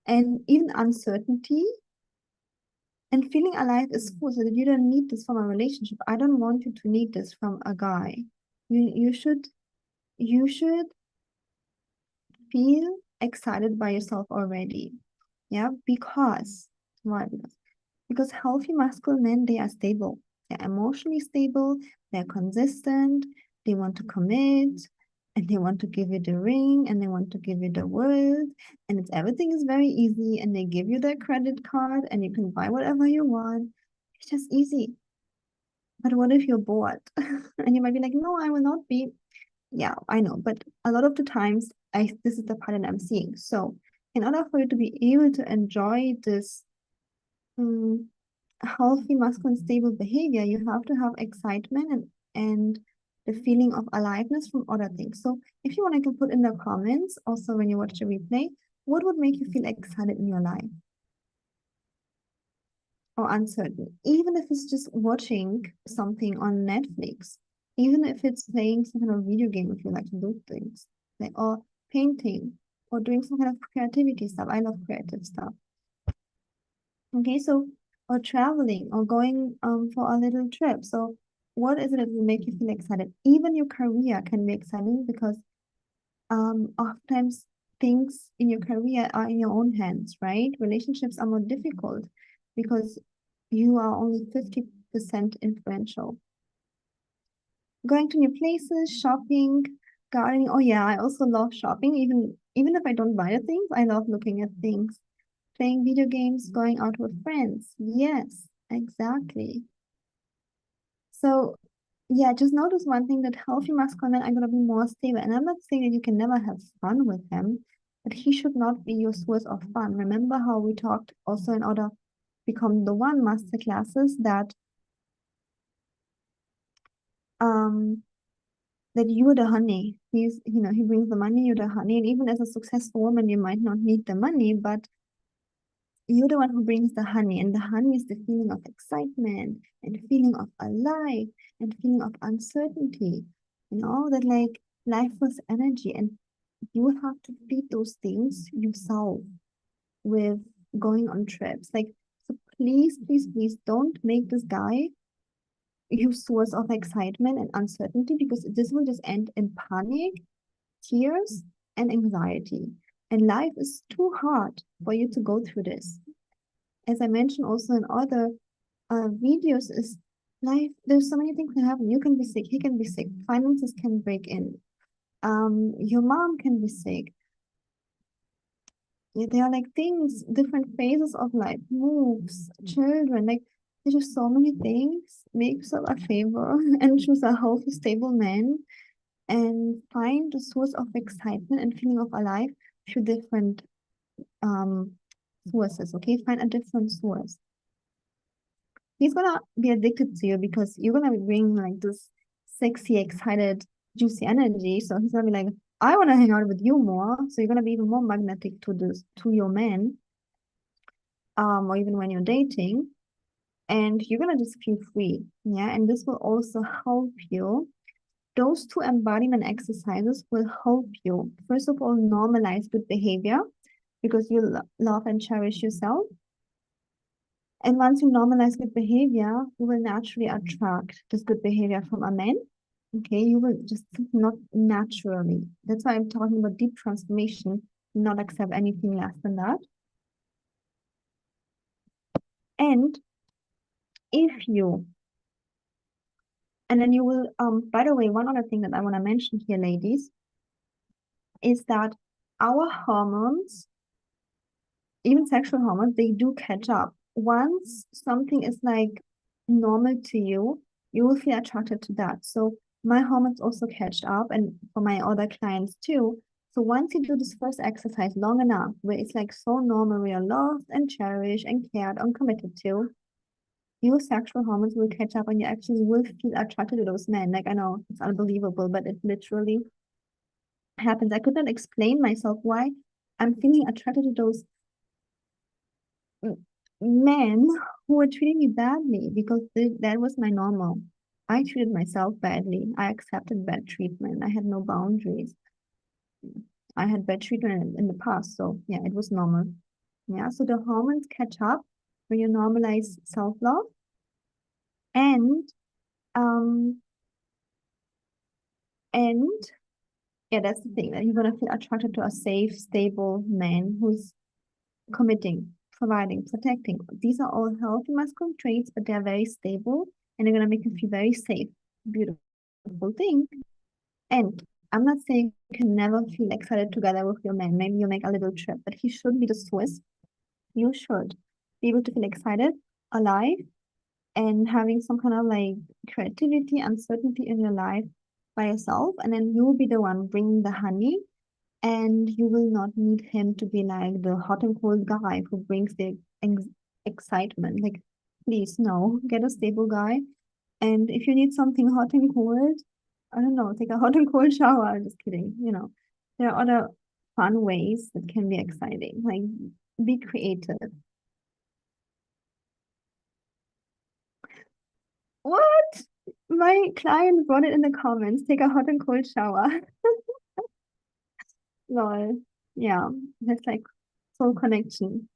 and even uncertainty and feeling alive is full, so that you don't need this from a relationship. I don't want you to need this from a guy. You should feel excited by yourself already. Yeah, because why? Because healthy masculine men, they are stable. They're emotionally stable, they're consistent, they want to commit, and they want to give you the ring, and they want to give you the world, and everything is very easy, and they give you their credit card, and you can buy whatever you want. It's just easy. But what if you're bored? And you might be like, no, I will not be. Yeah, I know. But a lot of the times, this is the pattern I'm seeing. So in order for you to be able to enjoy this um, healthy, masculine, stable behavior, you have to have excitement and the feeling of aliveness from other things. So if you want, I can put in the comments also when you watch the replay, what would make you feel excited in your life or uncertain? Even if it's just watching something on Netflix, even if it's playing some kind of video game if you like to do things, like or painting or doing some kind of creativity stuff. I love creative stuff. Okay, so or traveling or going for a little trip. So what is it that will make you feel excited? Even your career can be exciting because oftentimes things in your career are in your own hands, right? Relationships are more difficult because you are only 50% influential. Going to new places, shopping, gardening. Oh yeah, I also love shopping. Even if I don't buy the things, I love looking at things. Playing video games, going out with friends. Yes, exactly. So yeah, just notice one thing that healthy masculine men are gonna be more stable. And I'm not saying that you can never have fun with him, but he should not be your source of fun. Remember how we talked also in order become the one masterclasses that um that you're the honey. He brings the money, you're the honey. And even as a successful woman, you might not need the money, but you're the one who brings the honey. And the honey is the feeling of excitement and feeling of alive and feeling of uncertainty. That like life was energy. And you have to feed those things yourself with going on trips. Like, so please, please, please don't make this guy your source of excitement and uncertainty because this will just end in panic, tears, and anxiety. And life is too hard for you to go through this. As I mentioned also in other videos, is life, there's so many things that happen. You can be sick, he can be sick, finances can break in, your mom can be sick. Yeah, there are like things, different phases of life, moves, children, like there's just so many things. Make yourself a favor and choose a healthy, stable man and find a source of excitement and feeling of alive through different um sources. Okay, find a different source. He's gonna be addicted to you because you're gonna be bringing like this sexy, excited, juicy energy. So he's gonna be like, I want to hang out with you more. So you're gonna be even more magnetic to your man, or even when you're dating, and you're gonna just feel free. Yeah, and this will also help you. Those two embodiment exercises will help you, first of all, normalize good behavior because you love and cherish yourself. And once you normalize good behavior, you will naturally attract this good behavior from a man. Okay, you will just not naturally. That's why I'm talking about deep transformation, not accept anything less than that. And if you, and then you will, by the way, one other thing that I want to mention here, ladies, is that our hormones, even sexual hormones, they do catch up. Once something is like normal to you, you will feel attracted to that. So my hormones also catch up, and for my other clients too. So once you do this first exercise long enough, where it's like so normal, where you're loved and cherished and cared and committed to, your sexual hormones will catch up and you actually will feel attracted to those men. Like I know it's unbelievable, but it literally happens. I could not explain myself why I'm feeling attracted to those men who were treating me badly because that was my normal. I treated myself badly. I accepted bad treatment. I had no boundaries. I had bad treatment in the past. So yeah, it was normal. Yeah. So the hormones catch up when you normalize self-love. And um and yeah, that's the thing that you're gonna feel attracted to a safe, stable man who's committing, providing, protecting. These are all healthy masculine traits, but they're very stable and they're going to make you feel very safe. Beautiful thing. And I'm not saying you can never feel excited together with your man. Maybe you make a little trip, but he should be the source. You should be able to feel excited, alive, and having some kind of like creativity, uncertainty in your life by yourself. And then you'll be the one bringing the honey and you will not need him to be like the hot and cold guy who brings the excitement. Like, please, no, get a stable guy. And if you need something hot and cold, I don't know, take a hot and cold shower. Just kidding. There are other fun ways that can be exciting. Like, be creative. What? My client brought it in the comments. Take a hot and cold shower. Lol. Yeah, that's like soul connection.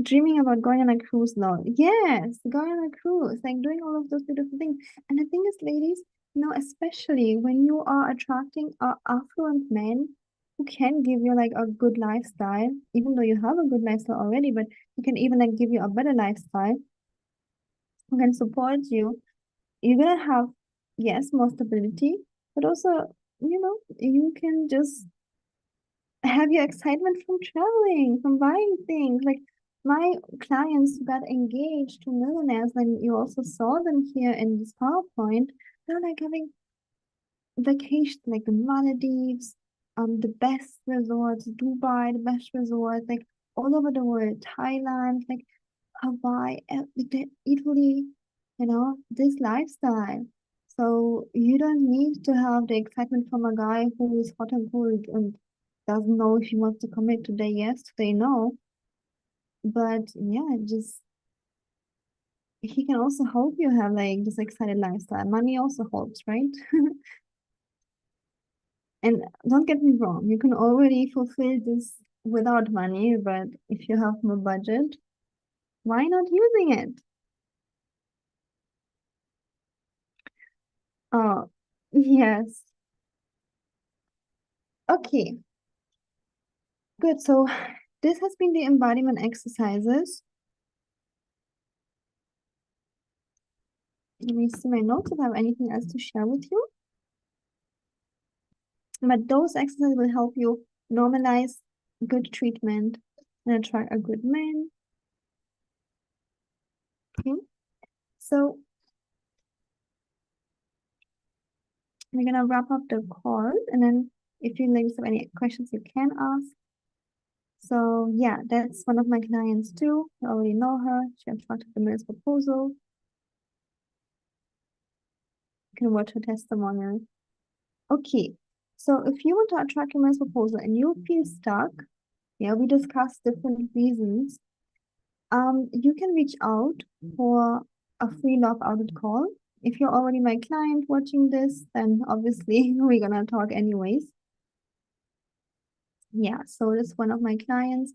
Dreaming about going on a cruise, lol. Yes, going on a cruise, like doing all of those beautiful things. And the thing is, ladies, Especially when you are attracting affluent men who can give you like a good lifestyle, even though you have a good lifestyle already, but who can even like give you a better lifestyle, who can support you. You're gonna have, yes, more stability, but also, you can just have your excitement from traveling, from buying things. Like my clients who got engaged to millionaires, and you also saw them here in this PowerPoint, they're like having vacation, like the Maldives, the best resorts, Dubai, the best resorts, like all over the world, Thailand, like Hawaii, Italy, this lifestyle. So you don't need to have the excitement from a guy who is hot and cold and doesn't know if he wants to commit today, yes, today, no. But yeah, just he can also help you have like this excited lifestyle. Money also helps, right? And don't get me wrong, you can already fulfill this without money, but if you have more budget, why not using it? Oh, yes. Okay, good. So this has been the embodiment exercises. Let me see my notes if I have anything else to share with you. But those exercises will help you normalize good treatment and attract a good man. Okay, so we're gonna wrap up the call, and then if you ladies have any questions, you can ask. So yeah, that's one of my clients too. I already know her. She attracted the marriage proposal. You can watch her testimonial. Okay, so if you want to attract a marriage proposal and you feel stuck, yeah, we discussed different reasons. You can reach out for a free love audit call. If you're already my client watching this, then obviously we're gonna talk anyways. Yeah, so this one of my clients.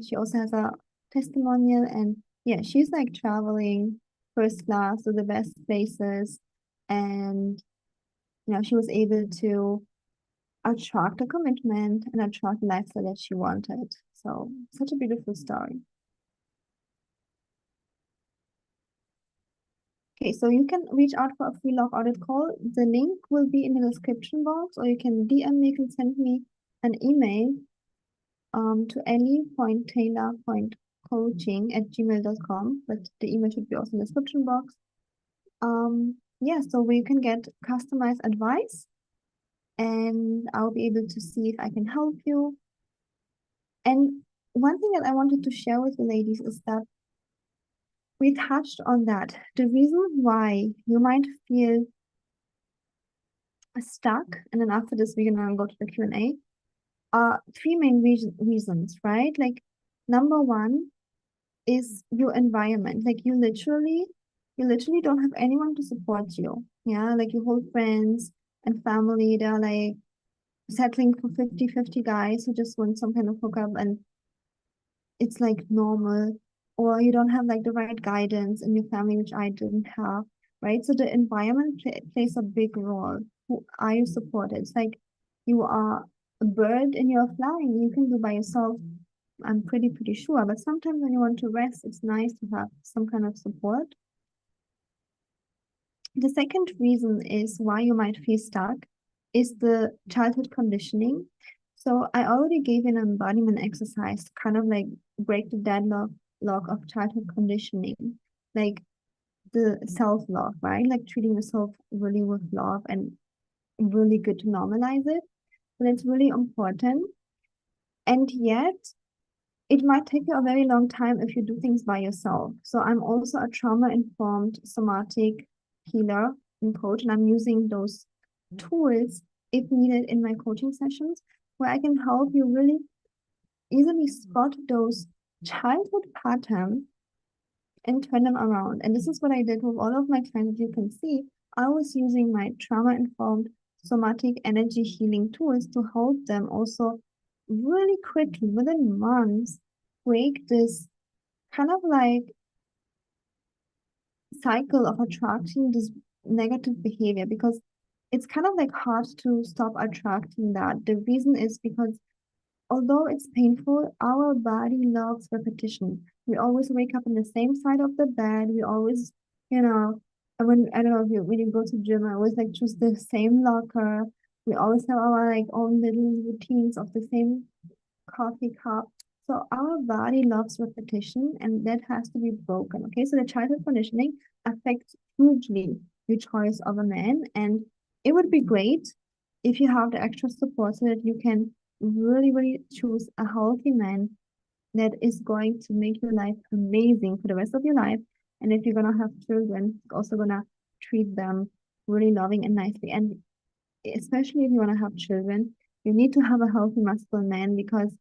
She also has a testimonial, and yeah, she's like traveling first class to the best places, and she was able to attract a commitment and attract the lifestyle that she wanted. So such a beautiful story. Okay, so you can reach out for a free love audit call. The link will be in the description box, or you can DM me, you can send me an email to ellie.taylor.coaching@gmail.com, but the email should be also in the description box. Yeah, so we can get customized advice, and I'll be able to see if I can help you. And one thing that I wanted to share with the ladies is that we touched on that. The reason why you might feel stuck, and then after this, we're gonna go to the Q&A, are three main reasons, right? Like, number one is your environment. Like, you literally don't have anyone to support you. Yeah, like your whole friends and family, they're like settling for 50-50 guys who just want some kind of hookup, and it's like normal, or you don't have like the right guidance in your family, which I didn't have, right? So the environment plays a big role. Who are you supported? It's like you are a bird and you're flying. You can do by yourself, I'm pretty sure. But sometimes when you want to rest, it's nice to have some kind of support. The second reason is why you might feel stuck is the childhood conditioning. So I already gave an embodiment exercise to kind of like break the deadlock of childhood conditioning, like the self-love, right? Like treating yourself really with love and really good to normalize it. But it's really important. And yet it might take you a very long time if you do things by yourself. So I'm also a trauma-informed somatic healer and coach, and I'm using those tools if needed in my coaching sessions, where I can help you really easily spot those childhood patterns and turn them around. And this is what I did with all of my clients. You can see I was using my trauma-informed somatic energy healing tools to help them also really quickly, within months, break this kind of like cycle of attracting this negative behavior, because it's kind of like hard to stop attracting that. The reason is because although it's painful, our body loves repetition. We always wake up on the same side of the bed. We always, you know, and when I don't know if you when you go to gym, I always like choose the same locker. We always have our like own little routines of the same coffee cup. So our body loves repetition and that has to be broken. Okay, so the childhood conditioning affects hugely the choice of a man, and it would be great if you have the extra support so that you can really, really choose a healthy man that is going to make your life amazing for the rest of your life. And if you're gonna have children, also gonna treat them really loving and nicely. And especially if you want to have children, you need to have a healthy masculine man because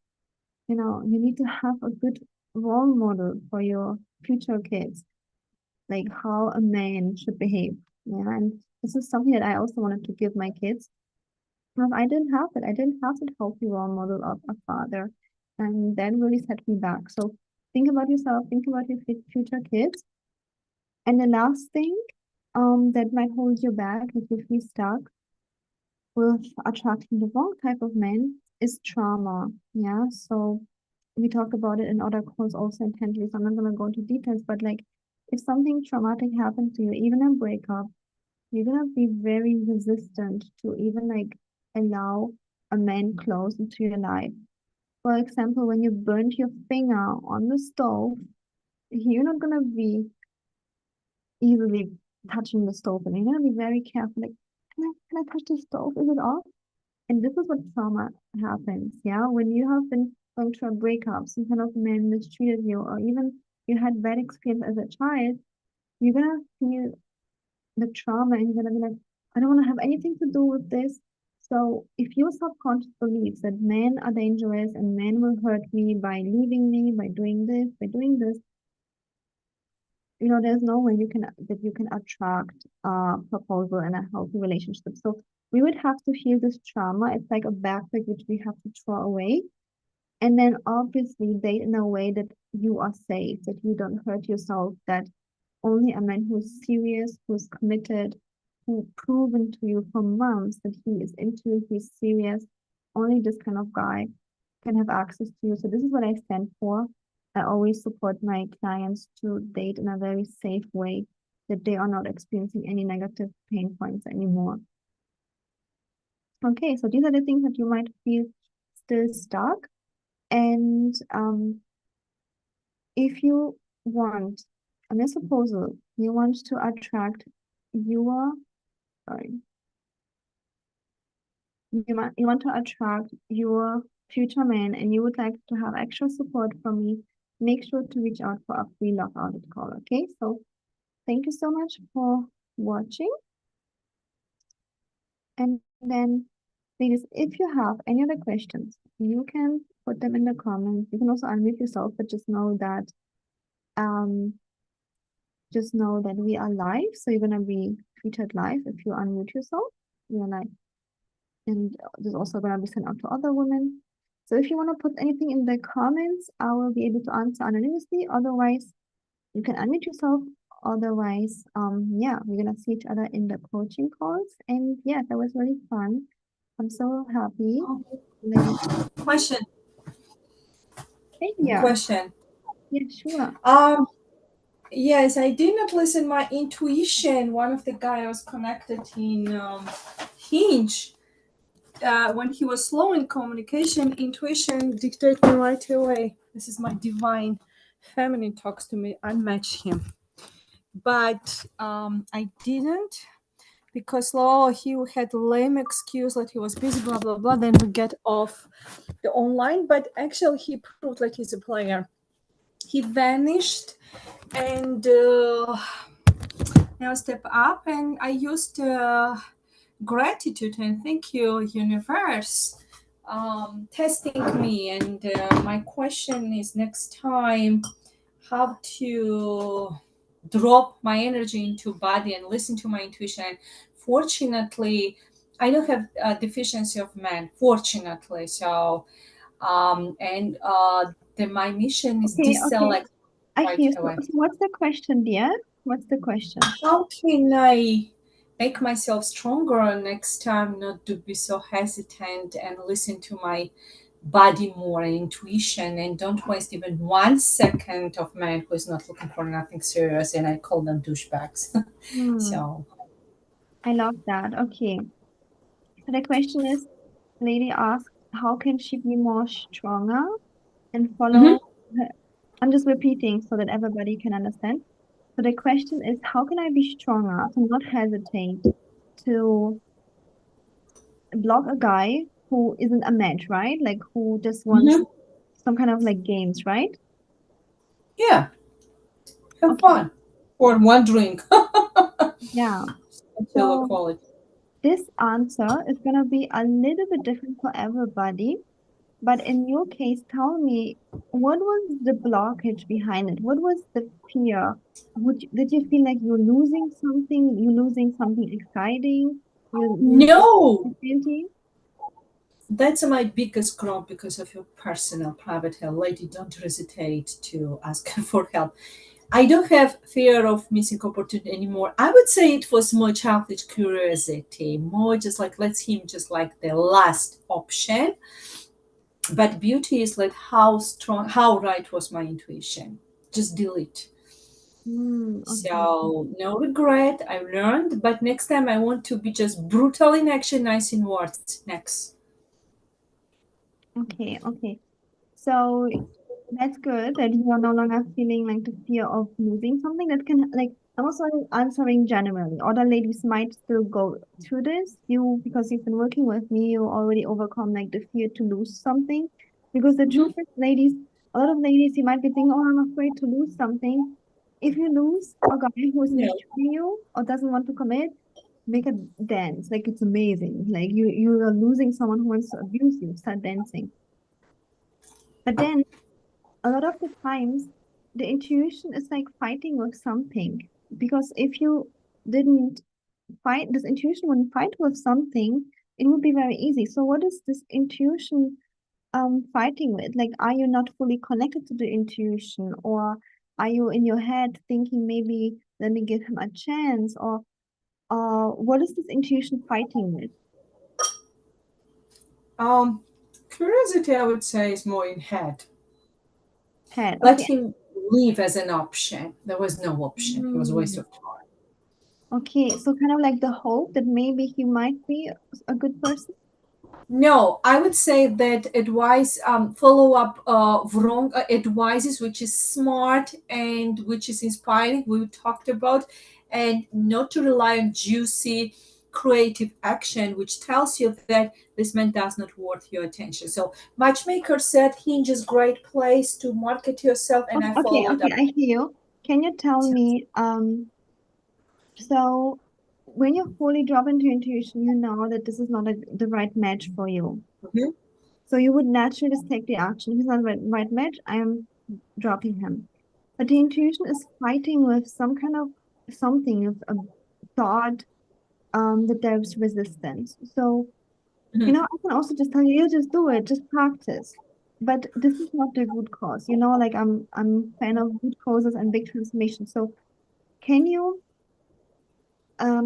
you need to have a good role model for your future kids, like how a man should behave. Yeah, and this is something that I also wanted to give my kids. But I didn't have it. I didn't have that healthy role model of a father. And that really set me back. So think about yourself, think about your future kids. And the last thing that might hold you back if you feel stuck with attracting the wrong type of man is trauma. Yeah. So we talked about it in other calls also intensely. So I'm not gonna go into details, but like if something traumatic happened to you, even a breakup, you're gonna be very resistant to even like allow a man close into your life. For example, when you burned your finger on the stove, you're not gonna be easily touching the stove, and you're gonna be very careful. Like, can I touch the stove? Is it off? And this is what trauma happens, yeah? When you have been going through a breakup, some kind of man mistreated you, or even you had bad experience as a child, you're gonna feel the trauma and you're gonna be like, I don't want to have anything to do with this. So if your subconscious believes that men are dangerous and men will hurt me by leaving me, by doing this, there's no way you can attract a proposal in a healthy relationship. So we would have to heal this trauma. It's like a backpack which we have to throw away. And then obviously date in a way that you are safe, that you don't hurt yourself, that only a man who's serious, who's committed, who proven to you for months that he is into you, he's serious, only this kind of guy can have access to you. So this is what I stand for. I always support my clients to date in a very safe way, that they are not experiencing any negative pain points anymore. Okay, so these are the things that you might feel still stuck. And if you want, on a proposal, you want to attract your, sorry, you want to attract your future man and you would like to have extra support from me, make sure to reach out for a free love audit call. Okay, so thank you so much for watching. And then, ladies, if you have any other questions, you can put them in the comments. You can also unmute yourself, but um just know that we are live, so you're gonna be featured live if you unmute yourself. We are live, and there's also gonna be sent out to other women. So if you want to put anything in the comments, I will be able to answer anonymously. Otherwise, you can unmute yourself. Otherwise, yeah, we're gonna see each other in the coaching calls. And yeah, that was really fun. I'm so happy. Question. Yeah. Question. Yeah, sure. Yes, I did not listen my intuition. One of the guy I was connected in Hinge. When he was slow in communication, intuition dictated me right away. This is my divine feminine talks to me. I match him, but I didn't because he had lame excuse that he was busy, blah blah blah. Then we get off the online, but actually he proved like he's a player. He vanished, and now step up, and I used gratitude and thank you, universe, testing me. And my question is next time how to drop my energy into body and listen to my intuition. Fortunately, I don't have a deficiency of man, fortunately. So and my mission is deselect I right hear. away. So what's the question, dear? What's the question? How can I make myself stronger next time, not to be so hesitant and listen to my body more and intuition, and don't waste even 1 second of man who is not looking for nothing serious, and I call them douchebags. Hmm, So I love that. Okay. So the question is, lady asks, how can she be more stronger and mhm. follow her? I'm just repeating so that everybody can understand. So the question is, how can I be stronger to not hesitate to block a guy who isn't a match, right? Like who just wants Mhm. some kind of like games, right? Yeah, have Okay, fun for one drink yeah. until So equality. this answer is gonna be a little bit different for everybody. But in your case, tell me, what was the blockage behind it? What was the fear? Did you feel like you're losing something? You're losing something exciting? You're losing No, opportunity? that's my biggest growth because of your personal private help. Lady, don't hesitate to ask for help. I don't have fear of missing opportunity anymore. I would say it was more childish curiosity, more just like let's him just like the last option. But beauty is like how strong, how right was my intuition. Just delete. Okay, So no regret. I learned, but next time I want to be just brutal in action, nice in words. Next. okay. So that's good that you are no longer feeling like the fear of losing something that can like I'm also answering generally. Other ladies might still go through this. You because you've been working with me, you already overcome like the fear to lose something. Because the Mhm. truth is, ladies, a lot of ladies you might be thinking, oh, I'm afraid to lose something. If you lose a guy who is No. mistreating you or doesn't want to commit, make a dance. Like it's amazing. Like you are losing someone who wants to abuse you, start dancing. But then a lot of the times the intuition is like fighting with something because if you didn't fight this intuition wouldn't fight with something, it would be very easy. So what is this intuition fighting with? Like, are you not fully connected to the intuition, or are you in your head thinking maybe let me give him a chance, or what is this intuition fighting with? Um, Curiosity, I would say, is more in head. Head, Let okay. him leave as an option. There was no option. It was a waste Hmm. of time. Okay, so kind of like the hope that maybe he might be a good person. No, I would say that advice, follow up wrong advices, which is smart and which is inspiring. We talked about, and not to rely on juicy, creative action, which tells you that this man does not worth your attention. So, Matchmaker said Hinge is great place to market yourself, and I followed Okay, up. I hear you. Can you tell me, so when you fully drop into intuition, you know that this is not the right match for you. Mhm. So you would naturally just take the action. If it's not the right match, I am dropping him. But the intuition is fighting with some kind of something, with a thought, that there's resistance. So, you Mhm. know, I can also just tell you, you just do it, just practice. But this is not the root cause. You know, like I'm fan of root causes and big transformation. So can you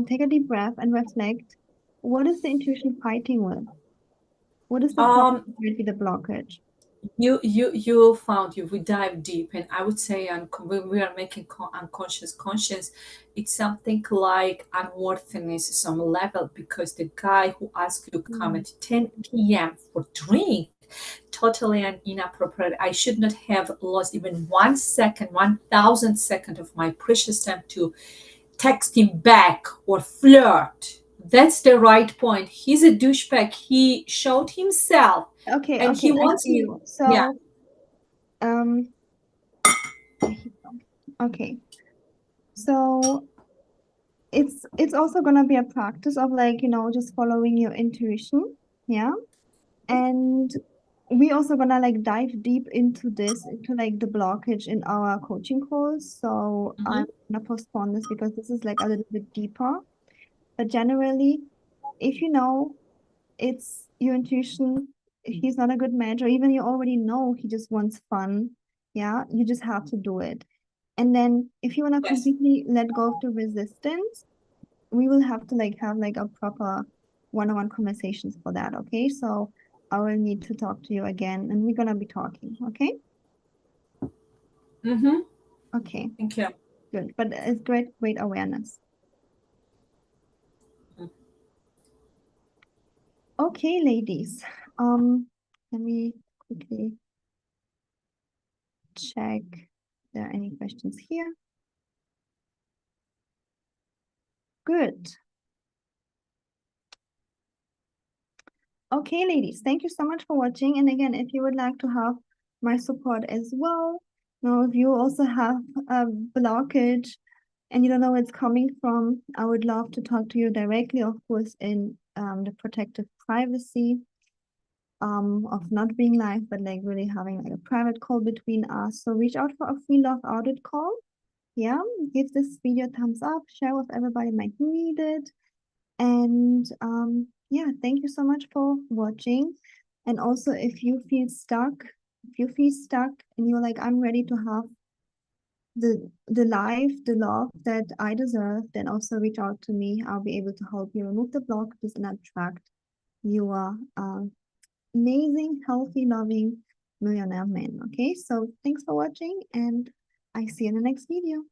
take a deep breath and reflect? What is the intuition fighting with? What is the problem Um, that might be the blockage? you found you we dive deep, and I would say when we are making unconscious conscious, it's something like unworthiness some level, because the guy who asked you to come Mm. at 10 p.m. for drink, totally inappropriate. I should not have lost even 1 second, 1,000 seconds of my precious time to text him back or flirt. That's the right point. He's a douchebag. He showed himself, and he I wants see me. you. Yeah. So, um, okay. So it's also gonna be a practice of like, you know, just following your intuition. Yeah. And we also gonna like dive deep into this, into like the blockage in our coaching calls. So I'm Mhm. gonna postpone this because this is like a little bit deeper. But generally, if you know it's your intuition, he's not a good match, or even you already know he just wants fun, yeah, you just have to do it. And then if you want to Yes. completely let go of the resistance, we will have to like have like a proper one-on-one conversations for that. Okay, so I will need to talk to you again, and we're gonna be talking. Okay. Mm-hmm. Okay. Thank you. Good, but it's great awareness. Okay, ladies. Let me quickly check if there are any questions here. Good. Okay, ladies, thank you so much for watching. And again, if you would like to have my support as well, now if you also have a blockage and you don't know where it's coming from, I would love to talk to you directly, of course, in the protective privacy of not being live, but like really having like a private call between us. So reach out for a free love audit call. Yeah, give this video a thumbs up, share with everybody might need it. And yeah, thank you so much for watching. And also if you feel stuck, and you're like, I'm ready to have the life, the love that I deserve, then also reach out to me. I'll be able to help you remove the blockages and attract your amazing, healthy, loving millionaire man. Okay, so thanks for watching, and I see you in the next video.